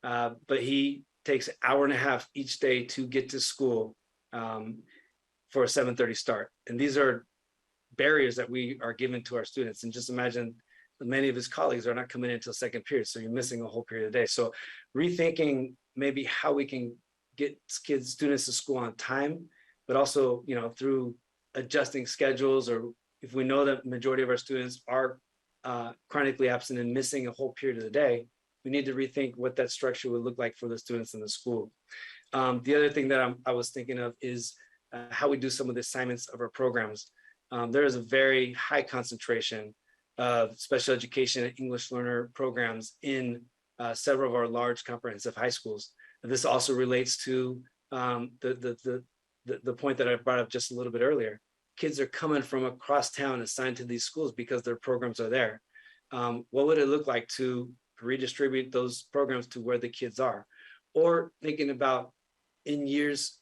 but he takes an hour and a half each day to get to school for a 7:30 start. And these are barriers that we are given to our students. And just imagine many of his colleagues are not coming in until second period. So you're missing a whole period of the day. So rethinking maybe how we can get students to school on time, but also, through adjusting schedules, or if we know that majority of our students are chronically absent and missing a whole period of the day, we need to rethink what that structure would look like for the students in the school. The other thing that I was thinking of is how we do some of the assignments of our programs. There is a very high concentration of special education and English learner programs in several of our large comprehensive high schools. And this also relates to the point that I brought up just a little bit earlier. Kids are coming from across town assigned to these schools because their programs are there. What would it look like to redistribute those programs to where the kids are? Or thinking about in years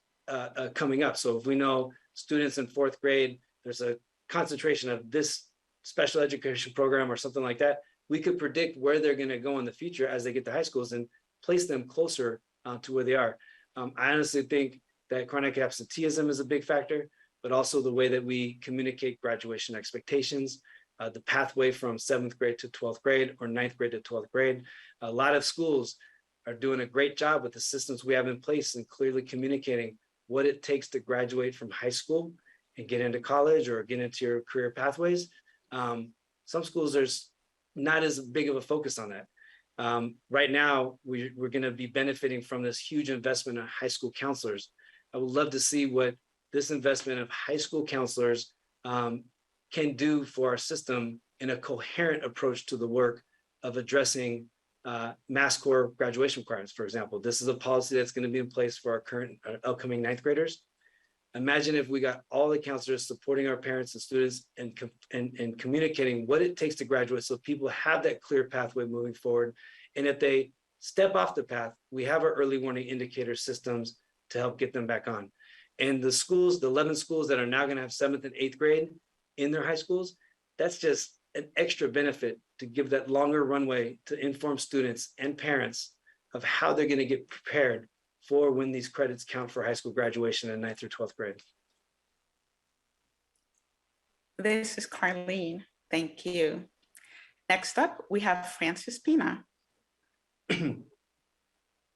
coming up. So if we know students in 4th grade, there's a concentration of this special education program or something like that, we could predict where they're going to go in the future as they get to high schools and place them closer to where they are. I honestly think that chronic absenteeism is a big factor, but also the way that we communicate graduation expectations, the pathway from 7th grade to 12th grade or 9th grade to 12th grade. A lot of schools are doing a great job with the systems we have in place and clearly communicating what it takes to graduate from high school and get into college or get into your career pathways. Some schools, there's not as big of a focus on that. Right now, we're going to be benefiting from this huge investment in high school counselors. I would love to see what this investment of high school counselors can do for our system in a coherent approach to the work of addressing mass core graduation requirements, for example. This is a policy that's going to be in place for our current upcoming 9th graders. Imagine if we got all the counselors supporting our parents and students and communicating what it takes to graduate so people have that clear pathway moving forward. And if they step off the path, we have our early warning indicator systems to help get them back on. And the schools, the 11 schools that are now going to have 7th and 8th grade in their high schools, that's just an extra benefit to give that longer runway to inform students and parents of how they're going to get prepared for when these credits count for high school graduation in 9th through 12th grade. This is Carlene. Thank you. Next up, we have Francis Pina.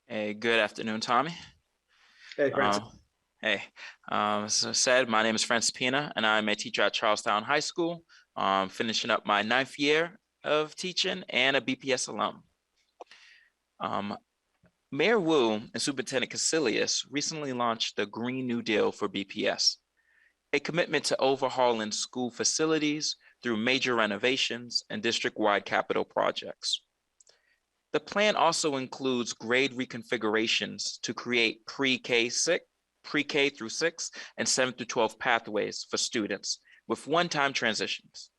Hey, good afternoon, Tommy. Hey, Francis. Hey, as I said, my name is Francis Pina, and I'm a teacher at Charlestown High School, finishing up my 9th year of teaching and a BPS alum. Mayor Wu and Superintendent Caecilius recently launched the Green New Deal for BPS, a commitment to overhauling school facilities through major renovations and district-wide capital projects. The plan also includes grade reconfigurations to create pre-K through 6 and 7 through 12 pathways for students with one-time transitions.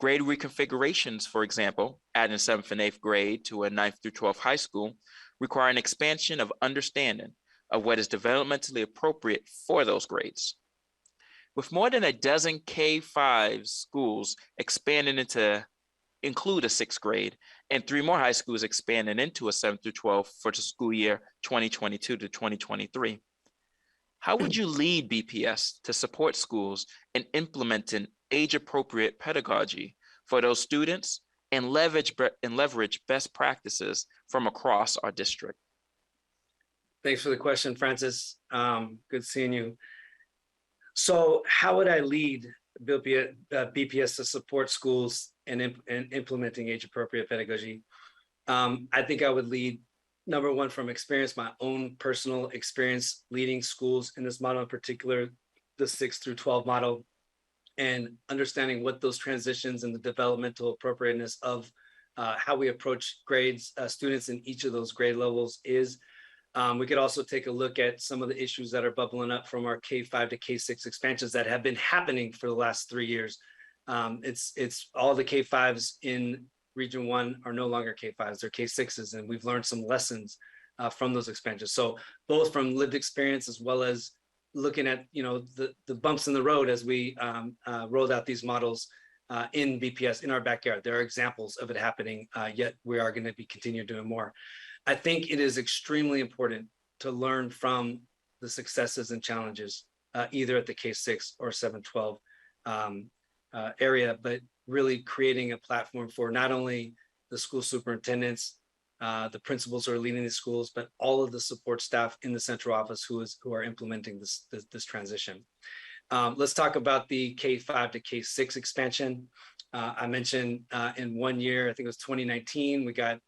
Grade reconfigurations, for example, adding 7th and 8th grade to a 9th through 12th high school, require an expansion of understanding of what is developmentally appropriate for those grades. With more than a dozen K-5 schools expanding into include a 6th grade and 3 more high schools expanding into a 7th through 12th for the school year 2022 to 2023. How would you lead BPS to support schools in implementing age-appropriate pedagogy for those students and leverage best practices from across our district? Thanks for the question, Francis. Good seeing you. So how would I lead BPS to support schools in implementing age-appropriate pedagogy? I think I would lead, number one, from experience, my own personal experience leading schools in this model, in particular, the 6 through 12 model, and understanding what those transitions and the developmental appropriateness of how we approach grades, students in each of those grade levels is. We could also take a look at some of the issues that are bubbling up from our K-5 to K-6 expansions that have been happening for the last 3 years. It's all the K-5s in Region 1 are no longer K-5s, they're K-6s, and we've learned some lessons from those expansions. So both from lived experience as well as looking at the bumps in the road as we rolled out these models in BPS in our backyard. There are examples of it happening, yet we are going to be continue doing more. I think it is extremely important to learn from the successes and challenges, either at the K-6 or 7-12 area, but really creating a platform for not only the school superintendents, the principals who are leading these schools, but all of the support staff in the central office who are implementing this transition. Let's talk about the K-5 to K-6 expansion. I mentioned in 1 year, I think it was 2019, we got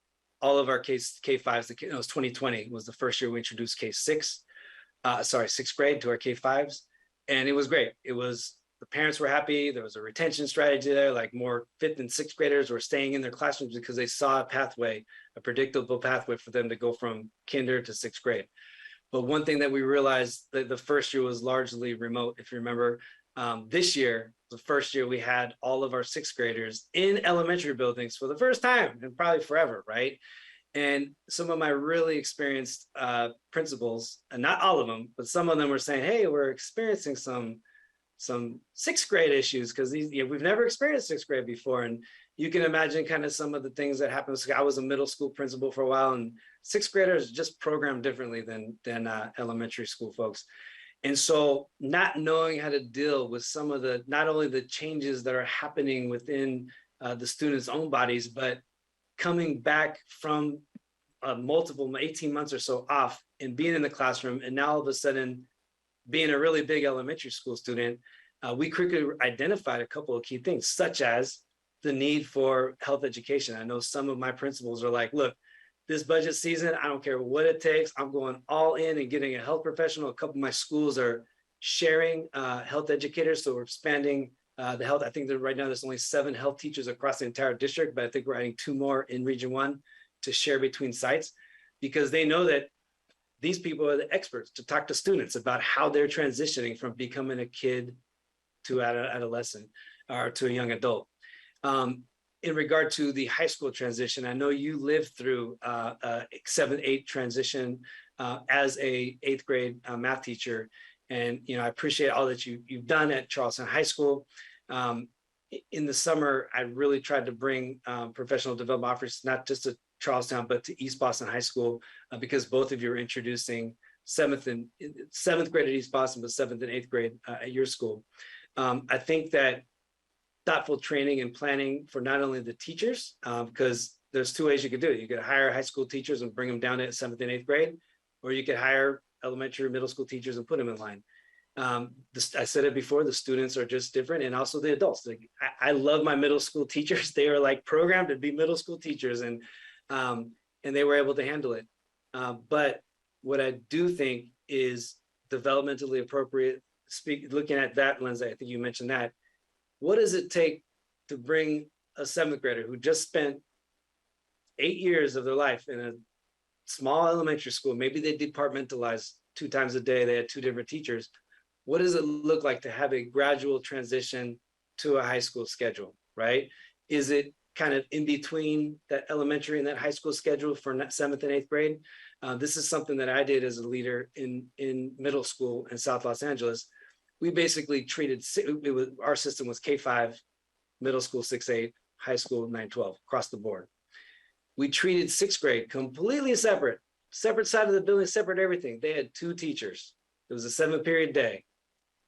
all of our K-5s, it was 2020 was the first year we introduced K-6, sixth grade to our K-5s. And it was great. It was, the parents were happy. There was a retention strategy there, like more fifth and sixth graders were staying in their classrooms because they saw a pathway, a predictable pathway for them to go from kinder to sixth grade. But one thing that we realized that the first year was largely remote. If you remember, this year, the first year we had all of our sixth graders in elementary buildings for the first time and probably forever, right? And some of my really experienced principals, and not all of them, but some of them were saying, hey, we're experiencing some sixth grade issues because we've never experienced sixth grade before. And you can imagine kind of some of the things that happen. I was a middle school principal for a while, and sixth graders just programmed differently than elementary school folks. And so not knowing how to deal with some of the, not only the changes that are happening within the students' own bodies, but coming back from multiple 18 months or so off and being in the classroom, and now all of a sudden being a really big elementary school student, we quickly identified a couple of key things, such as the need for health education. I know some of my principals are like, look, this budget season, I don't care what it takes, I'm going all in and getting a health professional. A couple of my schools are sharing health educators, so we're expanding the health. I think that right now there's only 7 health teachers across the entire district, but I think we're adding 2 more in Region 1 to share between sites, because they know that these people are the experts to talk to students about how they're transitioning from becoming a kid to adolescent or to a young adult. In regard to the high school transition, I know you lived through a 7-8 transition as a 8th grade math teacher. And, I appreciate all that you've done at Charleston High School. In the summer, I really tried to bring professional development offers, not just to Charlestown, but to East Boston High School, because both of you are introducing 7th grade at East Boston, but 7th and 8th grade at your school. I think that thoughtful training and planning for not only the teachers, because there's 2 ways you could do it. You could hire high school teachers and bring them down to 7th and 8th grade, or you could hire elementary, middle school teachers and put them in line. I said it before, the students are just different, and also the adults. Like, I love my middle school teachers. They are like programmed to be middle school teachers, and they were able to handle it. But what I do think is developmentally appropriate, looking at that lens, I think you mentioned that. What does it take to bring a 7th grader who just spent 8 years of their life in a small elementary school? Maybe they departmentalized 2 times a day, they had 2 different teachers. What does it look like to have a gradual transition to a high school schedule, right? Is it kind of in between that elementary and that high school schedule for 7th and 8th grade? This is something that I did as a leader in middle school in South Los Angeles. We basically treated, our system was K-5, middle school 6-8, high school 9-12, across the board. We treated 6th grade completely separate side of the building, separate everything. They had 2 teachers. It was a 7-period day,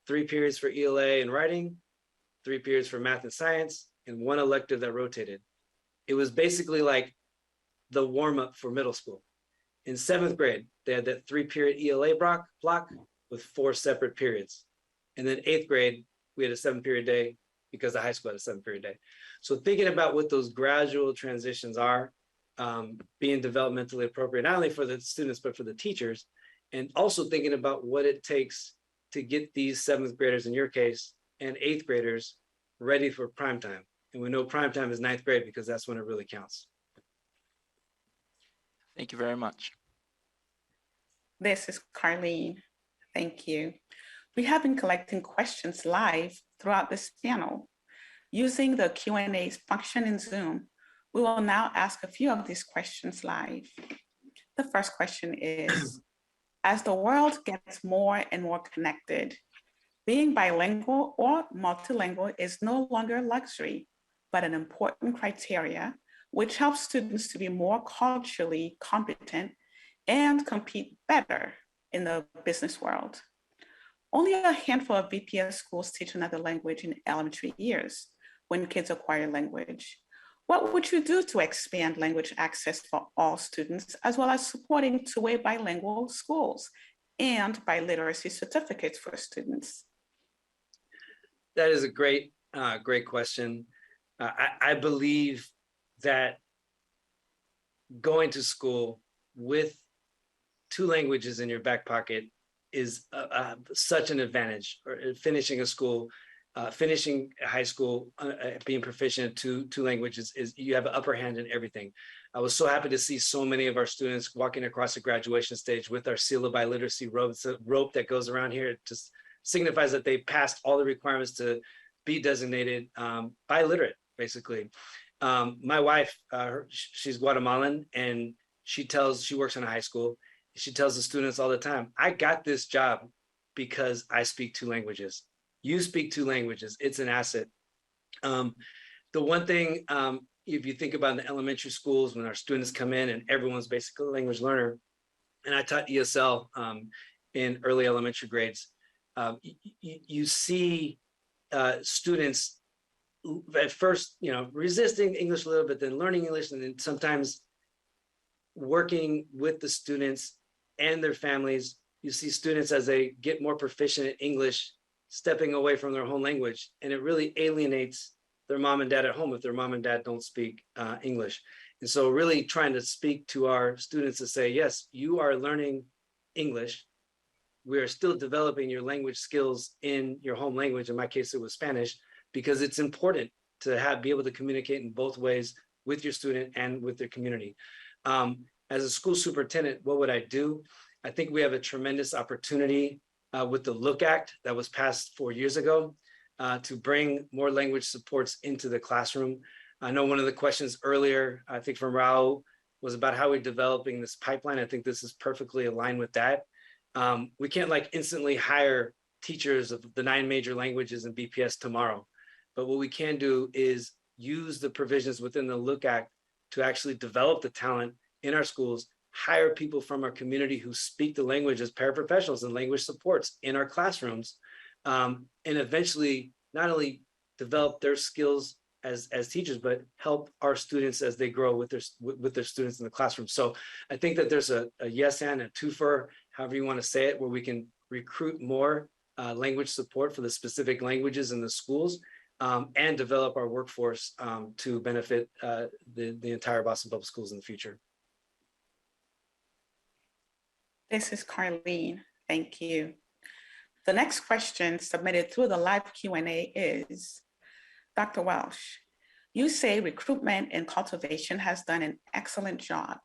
3 periods for ELA and writing, 3 periods for math and science, and 1 elective that rotated. It was basically like the warm-up for middle school. In 7th grade, they had that 3-period ELA block with 4 separate periods. And then 8th grade, we had a 7-period day because the high school had a 7-period day. So thinking about what those gradual transitions are, being developmentally appropriate, not only for the students, but for the teachers, and also thinking about what it takes to get these 7th graders, in your case, and 8th graders ready for prime time. And we know prime time is 9th grade because that's when it really counts. Thank you very much. This is Carlene. Thank you. We have been collecting questions live throughout this panel. Using the Q&A function in Zoom, we will now ask a few of these questions live. The first question is, as the world gets more and more connected, being bilingual or multilingual is no longer a luxury, but an important criteria which helps students to be more culturally competent and compete better in the business world. Only a handful of BPS schools teach another language in elementary years when kids acquire language. What would you do to expand language access for all students, as well as supporting 2-way bilingual schools and biliteracy certificates for students? That is a great, great question. I believe that going to school with two languages in your back pocket is such an advantage. Or finishing a school, finishing high school, being proficient at two languages is you have an upper hand in everything. I was so happy to see so many of our students walking across the graduation stage with our seal of biliteracy rope. It's a rope that goes around here. It just signifies that they passed all the requirements to be designated biliterate, basically. My wife, she's Guatemalan, and she works in a high school. She tells the students all the time, I got this job because I speak two languages. You speak two languages, it's an asset. The one thing, if you think about in the elementary schools, when our students come in and everyone's basically a language learner, and I taught ESL in early elementary grades, you see students at first, resisting English a little bit, then learning English, and then sometimes working with the students and their families. You see students as they get more proficient in English, stepping away from their home language, and it really alienates their mom and dad at home if their mom and dad don't speak English. And so really trying to speak to our students to say, yes, you are learning English. We are still developing your language skills in your home language. In my case, it was Spanish, because it's important to be able to communicate in both ways with your student and with their community. As a school superintendent, what would I do? I think we have a tremendous opportunity with the Look Act that was passed 4 years ago to bring more language supports into the classroom. I know one of the questions earlier, I think from Raul, was about how we're developing this pipeline. I think this is perfectly aligned with that. We can't instantly hire teachers of the 9 major languages in BPS tomorrow. But what we can do is use the provisions within the Look Act to actually develop the talent in our schools, hire people from our community who speak the language as paraprofessionals and language supports in our classrooms, and eventually not only develop their skills as teachers, but help our students as they grow with their students in the classroom. So I think that there's a yes and a twofer, however you want to say it, where we can recruit more language support for the specific languages in the schools, and develop our workforce to benefit the entire Boston Public Schools in the future. This is Carlene. Thank you. The next question submitted through the live Q&A is, Dr. Welsh, you say recruitment and cultivation has done an excellent job,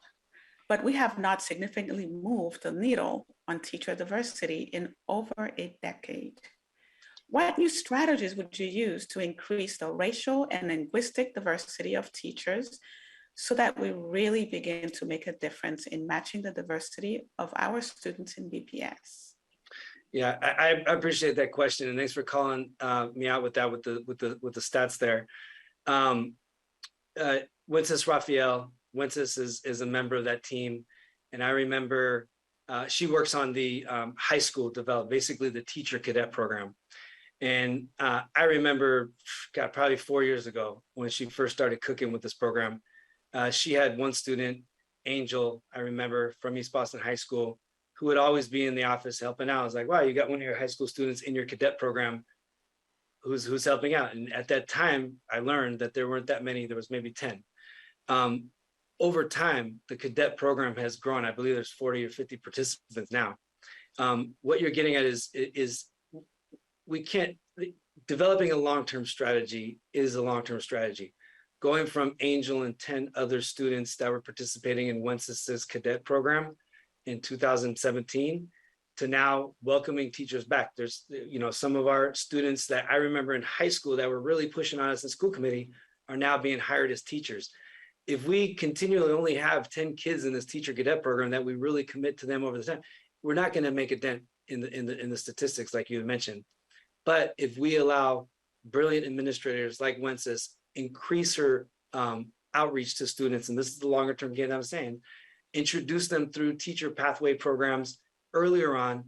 but we have not significantly moved the needle on teacher diversity in over a decade. What new strategies would you use to increase the racial and linguistic diversity of teachers so that we really begin to make a difference in matching the diversity of our students in BPS? Yeah, I appreciate that question, and thanks for calling me out with that, with the stats there. Wences Raphael, Wences is a member of that team, and I remember she works on the high school basically the teacher cadet program. And I remember, probably 4 years ago when she first started cooking with this program, she had one student, Angel, I remember, from East Boston High School, who would always be in the office helping out. I was like, wow, you got one of your high school students in your cadet program who's helping out. And at that time, I learned that there weren't that many, there was maybe 10. Over time, the cadet program has grown. I believe there's 40 or 50 participants now. What you're getting at is we can't, developing a long-term strategy is a long-term strategy. Going from Angel and 10 other students that were participating in Wences's cadet program in 2017 to now welcoming teachers back. There's, some of our students that I remember in high school that were really pushing on us in school committee are now being hired as teachers. If we continually only have 10 kids in this teacher cadet program that we really commit to them over the time, we're not going to make a dent in the statistics like you mentioned. But if we allow brilliant administrators like Wences increase her outreach to students, and this is the longer term game I'm saying, introduce them through teacher pathway programs earlier on.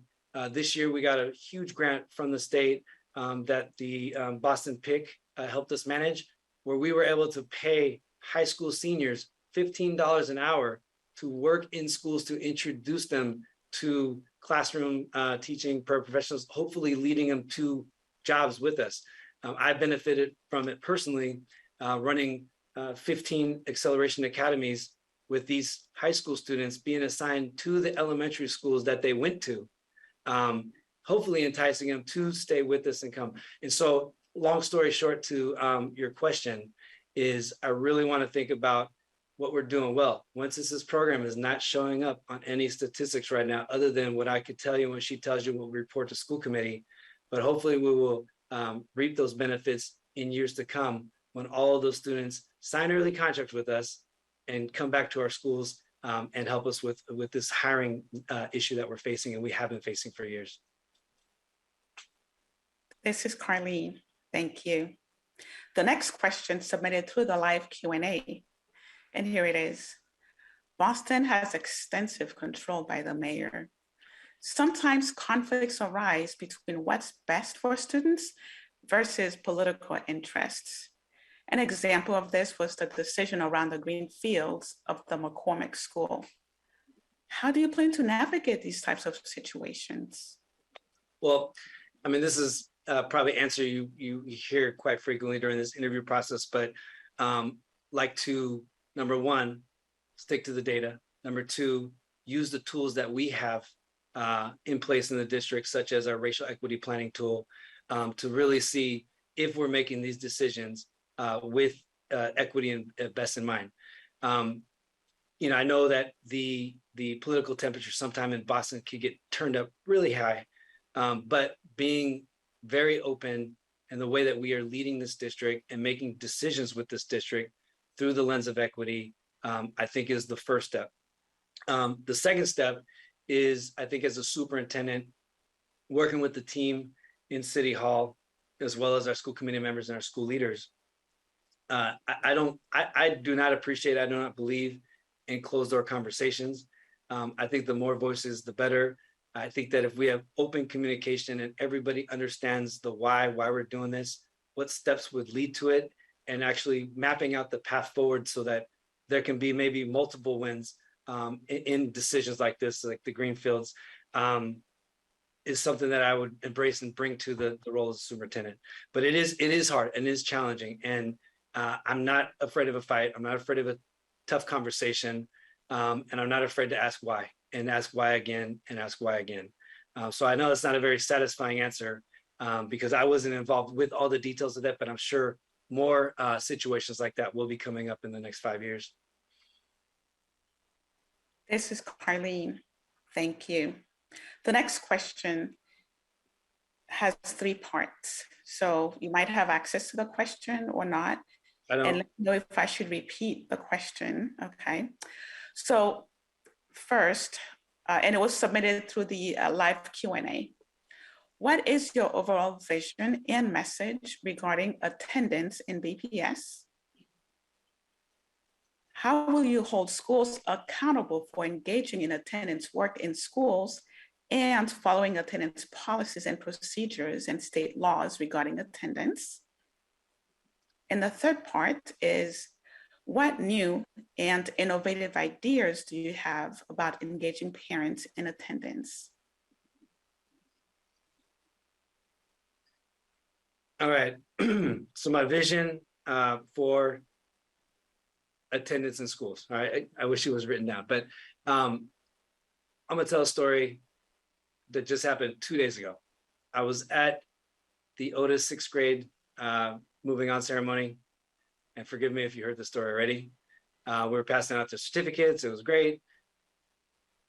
This year, we got a huge grant from the state that the Boston PIC helped us manage, where we were able to pay high school seniors $15 an hour to work in schools to introduce them to classroom teaching paraprofessionals, hopefully leading them to jobs with us. I benefited from it personally, running 15 acceleration academies with these high school students being assigned to the elementary schools that they went to, hopefully enticing them to stay with us and come. And so, long story short to your question is I really want to think about what we're doing well. Wences' program is not showing up on any statistics right now, other than what I could tell you when she tells you what we report to school committee. But hopefully we will reap those benefits in years to come when all of those students sign early contracts with us and come back to our schools and help us with this hiring issue that we're facing and we have been facing for years. This is Carlene. Thank you. The next question submitted through the live Q&A, and here it is. Boston has extensive control by the mayor. Sometimes conflicts arise between what's best for students versus political interests. An example of this was the decision around the green fields of the McCormick School. How do you plan to navigate these types of situations? Well, I mean, this is probably answer you hear quite frequently during this interview process, but like to, number one, stick to the data. Number two, use the tools that we have in place in the district, such as our racial equity planning tool, to really see if we're making these decisions with equity and best in mind. You know, I know that the political temperature sometime in Boston could get turned up really high, but being very open in the way that we are leading this district and making decisions with this district through the lens of equity, I think is the first step. The second step is, I think as a superintendent, working with the team in City Hall, as well as our school committee members and our school leaders. I do not appreciate, I do not believe in closed door conversations. I think the more voices, the better. I think that if we have open communication and everybody understands the why we're doing this, what steps would lead to it, and actually mapping out the path forward so that there can be maybe multiple wins in decisions like this, like the Greenfields, is something that I would embrace and bring to the role as superintendent. But it is hard and it is challenging. And I'm not afraid of a fight. I'm not afraid of a tough conversation. And I'm not afraid to ask why, and ask why again, and ask why again. So I know it's not a very satisfying answer because I wasn't involved with all the details of that, but I'm sure more situations like that will be coming up in the next 5 years. This is Carlene. Thank you. The next question has 3 parts. So you might have access to the question or not. And let me know if I should repeat the question, okay? So first, and it was submitted through the live Q&A. What is your overall vision and message regarding attendance in BPS? How will you hold schools accountable for engaging in attendance work in schools and following attendance policies and procedures and state laws regarding attendance? And the third part is, what new and innovative ideas do you have about engaging parents in attendance? All right, so my vision for attendance in schools, all right, I wish it was written down, but I'm gonna tell a story that just happened 2 days ago. I was at the Otis 6th grade moving on ceremony, and forgive me if you heard the story already. We were passing out the certificates, it was great.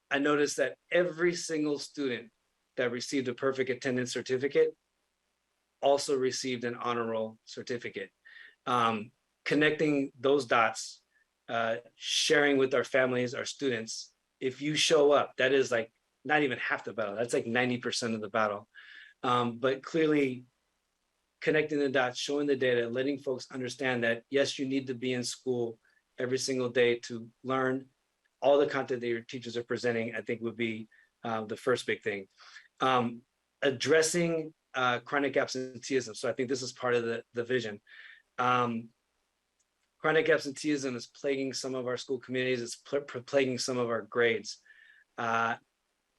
I noticed that every single student that received a perfect attendance certificate also received an honor roll certificate. Connecting those dots, sharing with our families, our students, if you show up, that is like not even half the battle, that's like 90% of the battle. But clearly connecting the dots, showing the data, letting folks understand that, yes, you need to be in school every single day to learn all the content that your teachers are presenting, I think would be the first big thing. Addressing chronic absenteeism. So I think this is part of the vision. Chronic absenteeism is plaguing some of our school communities. It's plaguing some of our grades.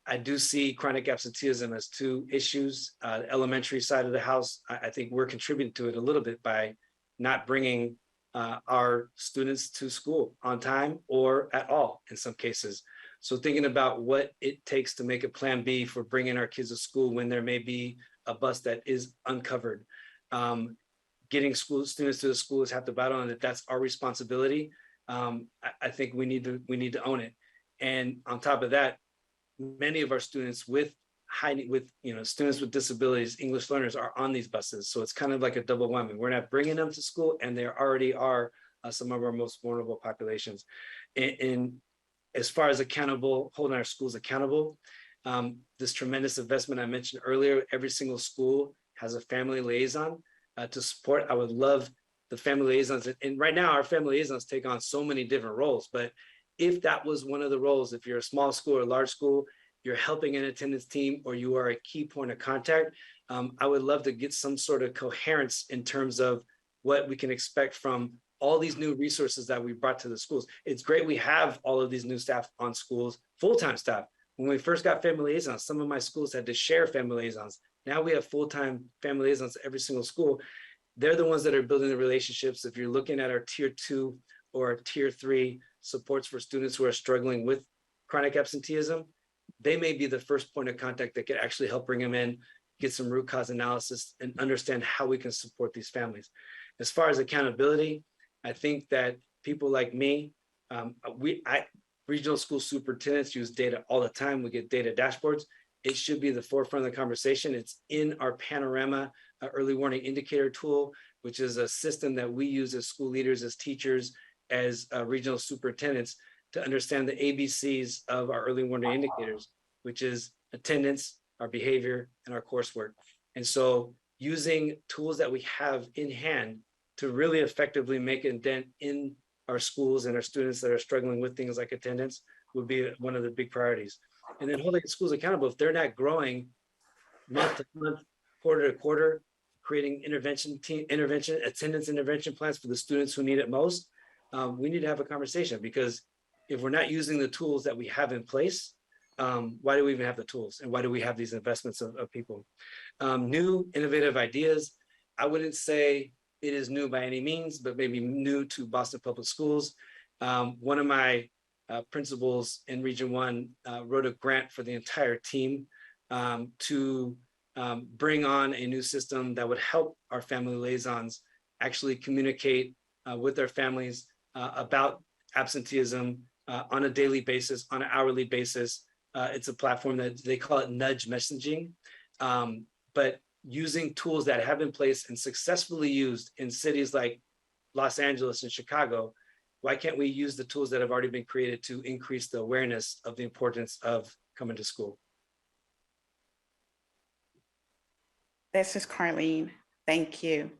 I do see chronic absenteeism as two issues. The elementary side of the house, I think we're contributing to it a little bit by not bringing our students to school on time or at all in some cases. So thinking about what it takes to make a plan B for bringing our kids to school when there may be a bus that is uncovered. Getting students to the school is half the battle, and if that's our responsibility, I think we need to own it. And on top of that, many of our students with students with disabilities, English learners, are on these buses. So it's kind of like a double whammy. We're not bringing them to school, and they already are some of our most vulnerable populations. And as far as holding our schools accountable, this tremendous investment I mentioned earlier, every single school has a family liaison to support. I would love the family liaisons. And right now our family liaisons take on so many different roles, but if that was one of the roles, if you're a small school or a large school, you're helping an attendance team, or you are a key point of contact, I would love to get some sort of coherence in terms of what we can expect from all these new resources that we brought to the schools. It's great we have all of these new staff on schools, full-time staff. When we first got family liaisons, some of my schools had to share family liaisons. Now we have full-time family liaisons at every single school. They're the ones that are building the relationships. If you're looking at our tier 2 or our tier 3 supports for students who are struggling with chronic absenteeism, they may be the first point of contact that could actually help bring them in, get some root cause analysis, and understand how we can support these families. As far as accountability, I think that people like me, regional school superintendents use data all the time. We get data dashboards. It should be the forefront of the conversation. It's in our Panorama early warning indicator tool, which is a system that we use as school leaders, as teachers, as regional superintendents to understand the ABCs of our early warning indicators, which is attendance, our behavior, and our coursework. And so using tools that we have in hand to really effectively make a dent in our schools and our students that are struggling with things like attendance would be one of the big priorities. And then holding schools accountable, if they're not growing month to month, quarter to quarter, creating attendance intervention plans for the students who need it most, we need to have a conversation, because if we're not using the tools that we have in place, why do we even have the tools? And why do we have these investments of people? New innovative ideas, I wouldn't say it is new by any means, but maybe new to Boston Public Schools. One of my principals in Region 1 wrote a grant for the entire team to bring on a new system that would help our family liaisons actually communicate with their families about absenteeism on a daily basis, on an hourly basis. It's a platform that they call it nudge messaging, but using tools that have been in place and successfully used in cities like Los Angeles and Chicago. Why can't we use the tools that have already been created to increase the awareness of the importance of coming to school? This is Carlene. Thank you.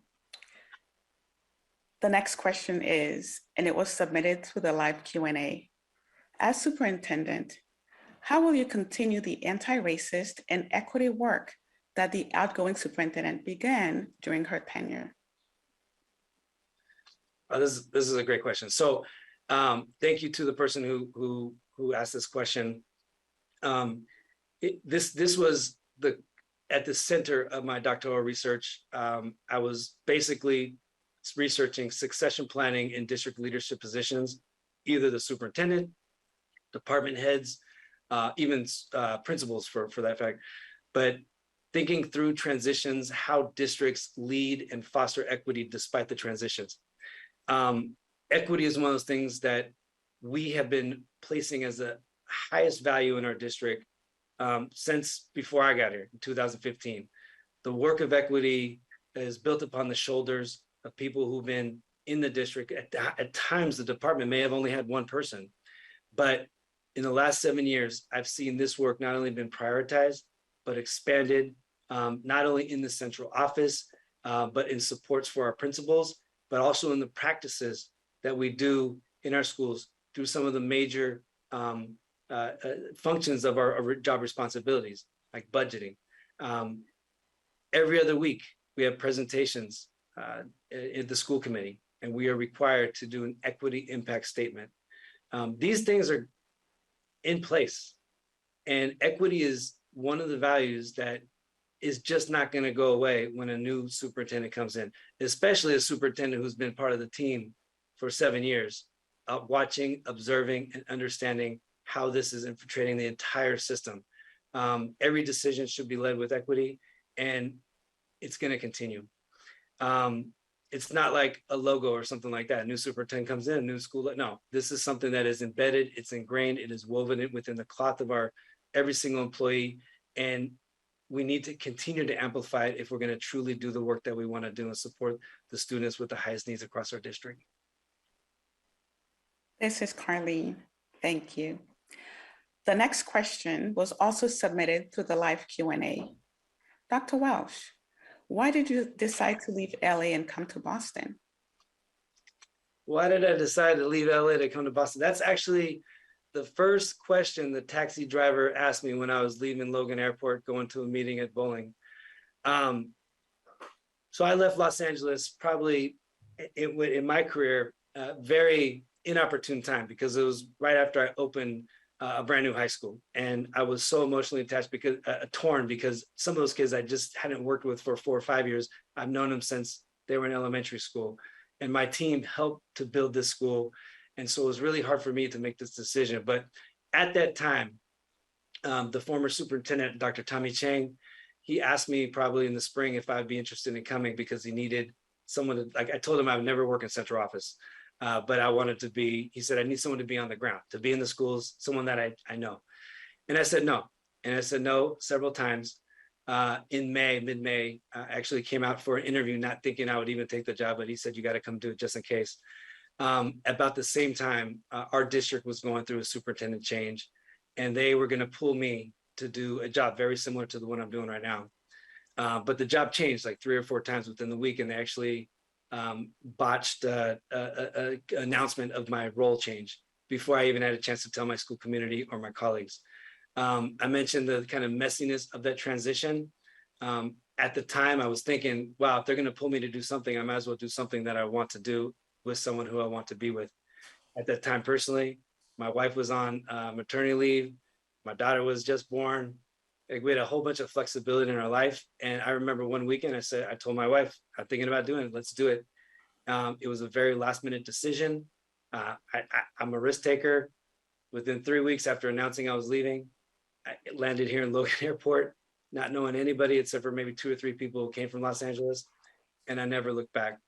The next question is, and it was submitted to the live Q&A. As superintendent, how will you continue the anti-racist and equity work that the outgoing superintendent began during her tenure? This is a great question. So thank you to the person who asked this question. This was at the center of my doctoral research. I was basically researching succession planning in district leadership positions, either the superintendent, department heads, even principals for that fact, but thinking through transitions, how districts lead and foster equity despite the transitions. Equity is one of those things that we have been placing as the highest value in our district since before I got here in 2015. The work of equity is built upon the shoulders of people who've been in the district. At times, the department may have only had one person, but in the last 7 years, I've seen this work not only been prioritized, but expanded, not only in the central office, but in supports for our principals, but also in the practices that we do in our schools through some of the major functions of our job responsibilities, like budgeting. Every other week, we have presentations at the school committee, and we are required to do an equity impact statement. These things are in place. And equity is one of the values that is just not going to go away when a new superintendent comes in, especially a superintendent who's been part of the team for 7 years, watching, observing, and understanding how this is infiltrating the entire system. Every decision should be led with equity, and it's going to continue. It's not like a logo or something like that. A new superintendent comes in, new school. No, this is something that is embedded, it's ingrained, it is woven within the cloth of our every single employee. And we need to continue to amplify it if we're going to truly do the work that we want to do and support the students with the highest needs across our district. This is Carlene. Thank you. The next question was also submitted through the live Q&A. Dr. Welsh, why did you decide to leave LA and come to Boston? Why did I decide to leave LA to come to Boston? That's actually the first question the taxi driver asked me when I was leaving Logan Airport, going to a meeting at Bowling. So I left Los Angeles probably in my career, very inopportune time, because it was right after I opened a brand new high school. And I was so emotionally attached because torn, because some of those kids I just hadn't worked with for 4 or 5 years. I've known them since they were in elementary school. And my team helped to build this school. And so it was really hard for me to make this decision. But at that time, the former superintendent, Dr. Tommy Chang, he asked me probably in the spring if I'd be interested in coming, because he needed someone to, like, I told him I would never work in central office, but I wanted to be, he said, I need someone to be on the ground, to be in the schools, someone that I know. And I said no. And I said no several times. In May, mid-May, I actually came out for an interview, not thinking I would even take the job, but he said, you got to come do it just in case. About the same time, our district was going through a superintendent change, and they were going to pull me to do a job very similar to the one I'm doing right now. But the job changed like 3 or 4 times within the week, and they actually botched an announcement of my role change before I even had a chance to tell my school community or my colleagues. I mentioned the kind of messiness of that transition. At the time, I was thinking, wow, if they're going to pull me to do something, I might as well do something that I want to do with someone who I want to be with. At that time, personally, my wife was on maternity leave. My daughter was just born. Like, we had a whole bunch of flexibility in our life. And I remember one weekend, I told my wife, I'm thinking about doing it. Let's do it. It was a very last minute decision. I'm a risk taker. Within 3 weeks after announcing I was leaving, I landed here in Logan Airport, not knowing anybody except for maybe 2 or 3 people who came from Los Angeles. And I never looked back.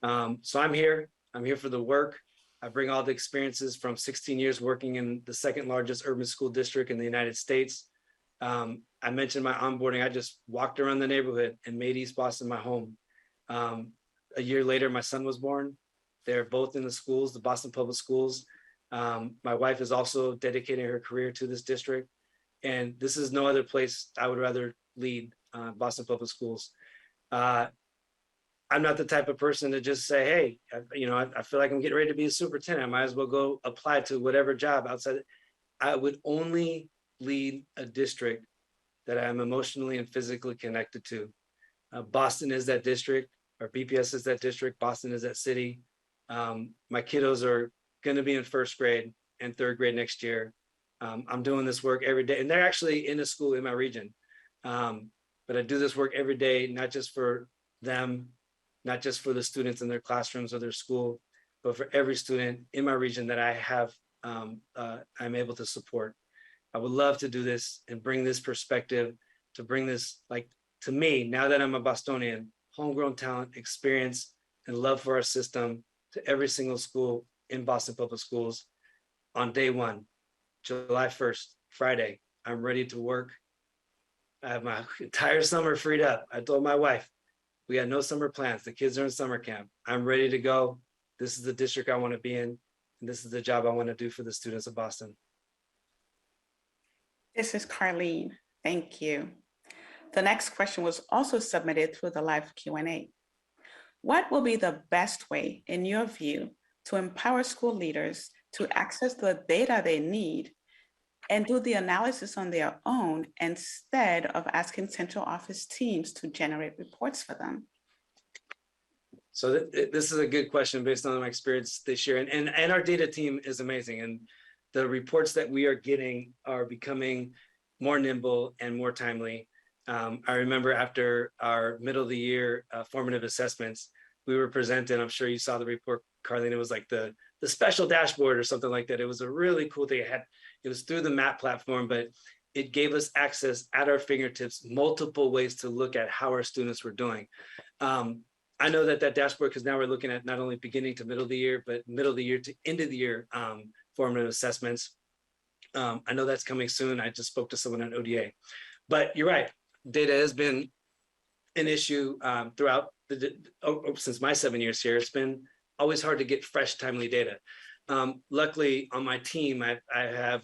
So I'm here. I'm here for the work. I bring all the experiences from 16 years working in the 2nd largest urban school district in the United States. I mentioned my onboarding. I just walked around the neighborhood and made East Boston my home. A year later, my son was born. They're both in the schools, the Boston Public Schools. My wife is also dedicating her career to this district. And this is no other place I would rather lead, Boston Public Schools. I'm not the type of person to just say, hey, I feel like I'm getting ready to be a superintendent. I might as well go apply to whatever job outside. I would only lead a district that I'm emotionally and physically connected to. Boston is that district, or BPS is that district. Boston is that city. My kiddos are going to be in 1st grade and 3rd grade next year. I'm doing this work every day, and they're actually in a school in my region. But I do this work every day, not just for them, not just for the students in their classrooms or their school, but for every student in my region that I have, I'm able to support. I would love to do this and bring this perspective, to bring this, like, to me, now that I'm a Bostonian, homegrown talent, experience, and love for our system to every single school in Boston Public Schools on day 1, July 1st, Friday. I'm ready to work. I have my entire summer freed up. I told my wife, we got no summer plans. The kids are in summer camp. I'm ready to go. This is the district I want to be in. And this is the job I want to do for the students of Boston. This is Carlene. Thank you. The next question was also submitted through the live Q&A. What will be the best way, in your view, to empower school leaders to access the data they need and do the analysis on their own instead of asking central office teams to generate reports for them? So this is a good question based on my experience this year. And our data team is amazing. And the reports that we are getting are becoming more nimble, and more timely. I remember after our middle of the year formative assessments, we were presented, I'm sure you saw the report, Carlene, it was like the special dashboard or something like that. It was a really cool thing. It was through the MAP platform, but it gave us access at our fingertips, multiple ways to look at how our students were doing. I know that dashboard, because now we're looking at not only beginning to middle of the year, but middle of the year to end of the year formative assessments. I know that's coming soon. I just spoke to someone at ODA. But you're right, data has been an issue throughout since my 7 years here. It's been always hard to get fresh, timely data. Luckily, on my team, I have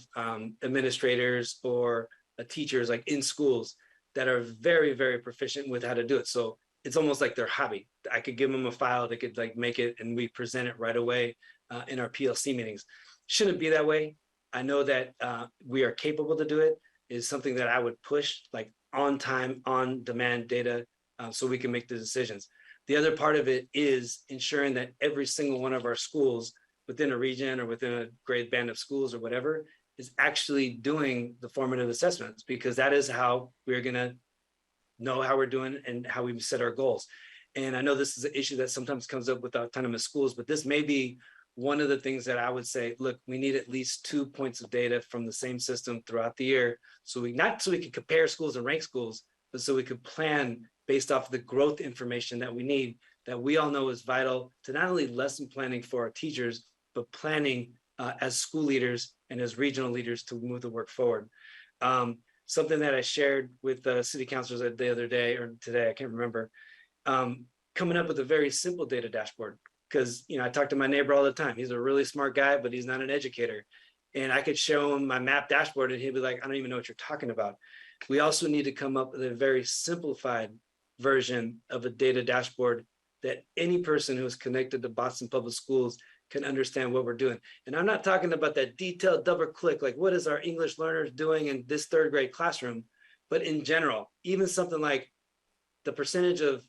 administrators or teachers like in schools that are very, very proficient with how to do it. So it's almost like their hobby. I could give them a file, they could like make it, and we present it right away in our PLC meetings. Shouldn't be that way. I know that we are capable to do it. Is something that I would push, like on time, on demand data, so we can make the decisions. The other part of it is ensuring that every single one of our schools within a region or within a grade band of schools or whatever is actually doing the formative assessments, because that is how we're going to know how we're doing and how we set our goals. And I know this is an issue that sometimes comes up with autonomous schools, but this may be one of the things that I would say, look, we need at least 2 points of data from the same system throughout the year. So we can compare schools and rank schools, but so we could plan based off the growth information that we need, that we all know is vital to not only lesson planning for our teachers, but planning as school leaders and as regional leaders to move the work forward. Something that I shared with the city councilors the other day or today, I can't remember, coming up with a very simple data dashboard. Because I talk to my neighbor all the time. He's a really smart guy, but he's not an educator. And I could show him my map dashboard and he'd be like, I don't even know what you're talking about. We also need to come up with a very simplified version of a data dashboard that any person who is connected to Boston Public Schools can understand what we're doing. And I'm not talking about that detailed double click, like what is our English learners doing in this third grade classroom, but in general, even something like the percentage of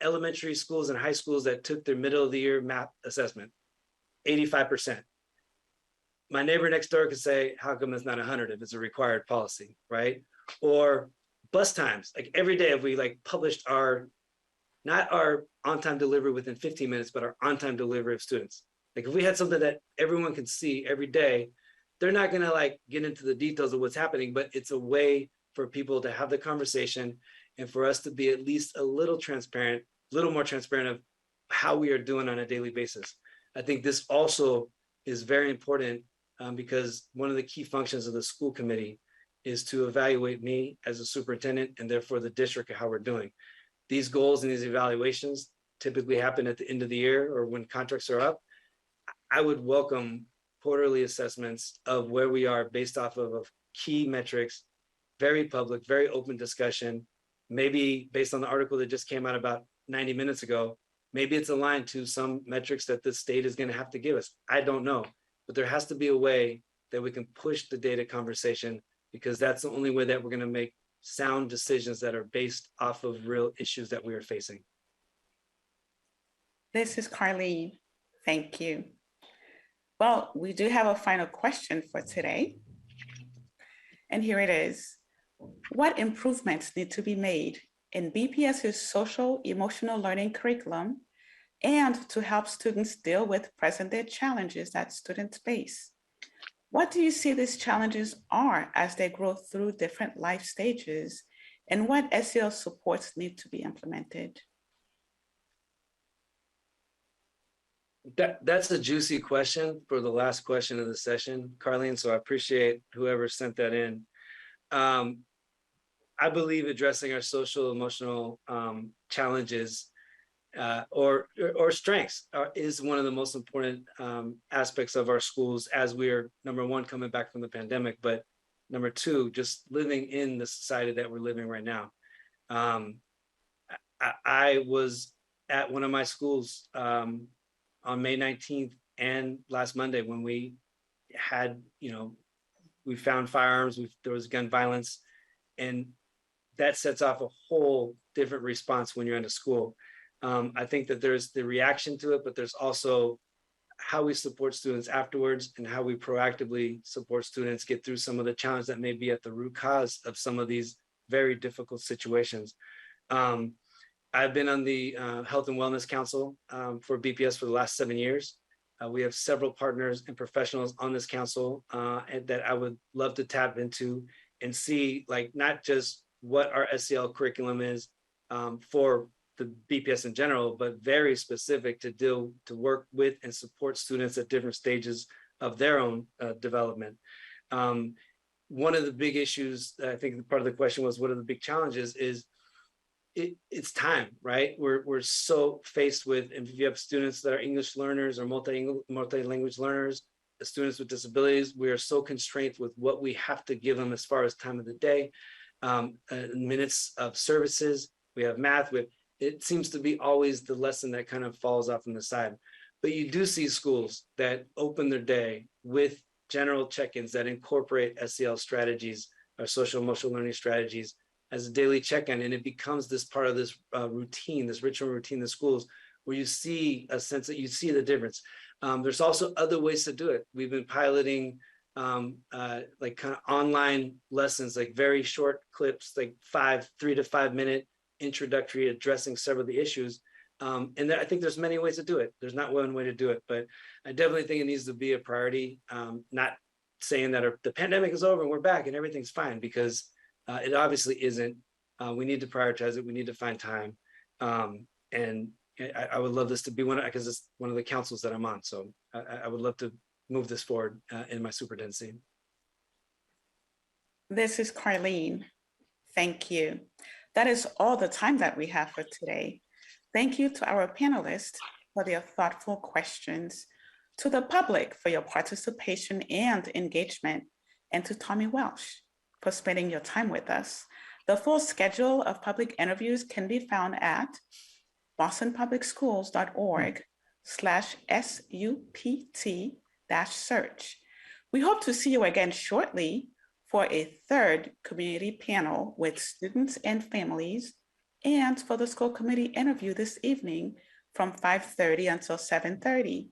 elementary schools and high schools that took their middle of the year MAP assessment, 85%. My neighbor next door could say, how come it's not 100 if it's a required policy, right? Or bus times, like every day if we like published not our on-time delivery within 15 minutes, but our on-time delivery of students. Like if we had something that everyone can see every day, they're not gonna like get into the details of what's happening, but it's a way for people to have the conversation and for us to be at least a little more transparent of how we are doing on a daily basis. I think this also is very important because one of the key functions of the school committee is to evaluate me as a superintendent and therefore the district of how we're doing. These goals and these evaluations typically happen at the end of the year or when contracts are up. I would welcome quarterly assessments of where we are based off of key metrics, very public, very open discussion, maybe based on the article that just came out about 90 minutes ago, maybe it's aligned to some metrics that the state is going to have to give us. I don't know, but there has to be a way that we can push the data conversation, because that's the only way that we're going to make sound decisions that are based off of real issues that we are facing. This is Carlene. Thank you. Well, we do have a final question for today. And here it is. What improvements need to be made in BPS's social emotional learning curriculum and to help students deal with present-day challenges that students face? What do you see these challenges are as they grow through different life stages, and what SEL supports need to be implemented? That's a juicy question for the last question of the session, Carlene, so I appreciate whoever sent that in. I believe addressing our social emotional challenges or strengths is one of the most important aspects of our schools as we are, number one, coming back from the pandemic, but number two, just living in the society that we're living right now. I was at one of my schools on May 19th and last Monday when we had, we found firearms, there was gun violence, and that sets off a whole different response when you're in a school. I think that there's the reaction to it, but there's also how we support students afterwards and how we proactively support students get through some of the challenges that may be at the root cause of some of these very difficult situations. I've been on the Health and Wellness Council for BPS for the last 7 years. We have several partners and professionals on this council and that I would love to tap into and see, like, not just what our SEL curriculum is for the BPS in general, but very specific to work with and support students at different stages of their own development. One of the big issues, I think part of the question was, what are the big challenges, is it's time, right? We're so faced with, if you have students that are English learners or multi-language learners, students with disabilities, we are so constrained with what we have to give them as far as time of the day, minutes of services. We have math, it seems to be always the lesson that kind of falls off on the side. But you do see schools that open their day with general check-ins that incorporate SEL strategies or social emotional learning strategies as a daily check-in, and it becomes this part of this routine, this ritual routine in the schools, where you see a sense that you see the difference. There's also other ways to do it. We've been piloting like kind of online lessons, like very short clips, like 3 to 5 minute introductory addressing several of the issues. And I think there's many ways to do it. There's not one way to do it, but I definitely think it needs to be a priority. Not saying that the pandemic is over and we're back and everything's fine, because it obviously isn't. We need to prioritize it. We need to find time. And I would love this to be because it's one of the councils that I'm on. So I would love to move this forward in my superintendency. This is Carlene. Thank you. That is all the time that we have for today. Thank you to our panelists for their thoughtful questions, to the public for your participation and engagement, and to Tommy Welsh for spending your time with us. The full schedule of public interviews can be found at bostonpublicschools.org/SUPT-search. We hope to see you again shortly for a third community panel with students and families, and for the school committee interview this evening from 5:30 until 7:30.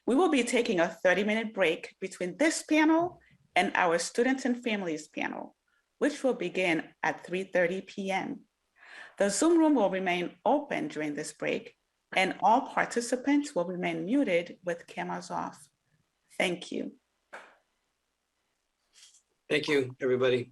We will be taking a 30-minute break between this panel and our students and families panel, which will begin at 3:30 p.m. The Zoom room will remain open during this break, and all participants will remain muted with cameras off. Thank you. Thank you, everybody.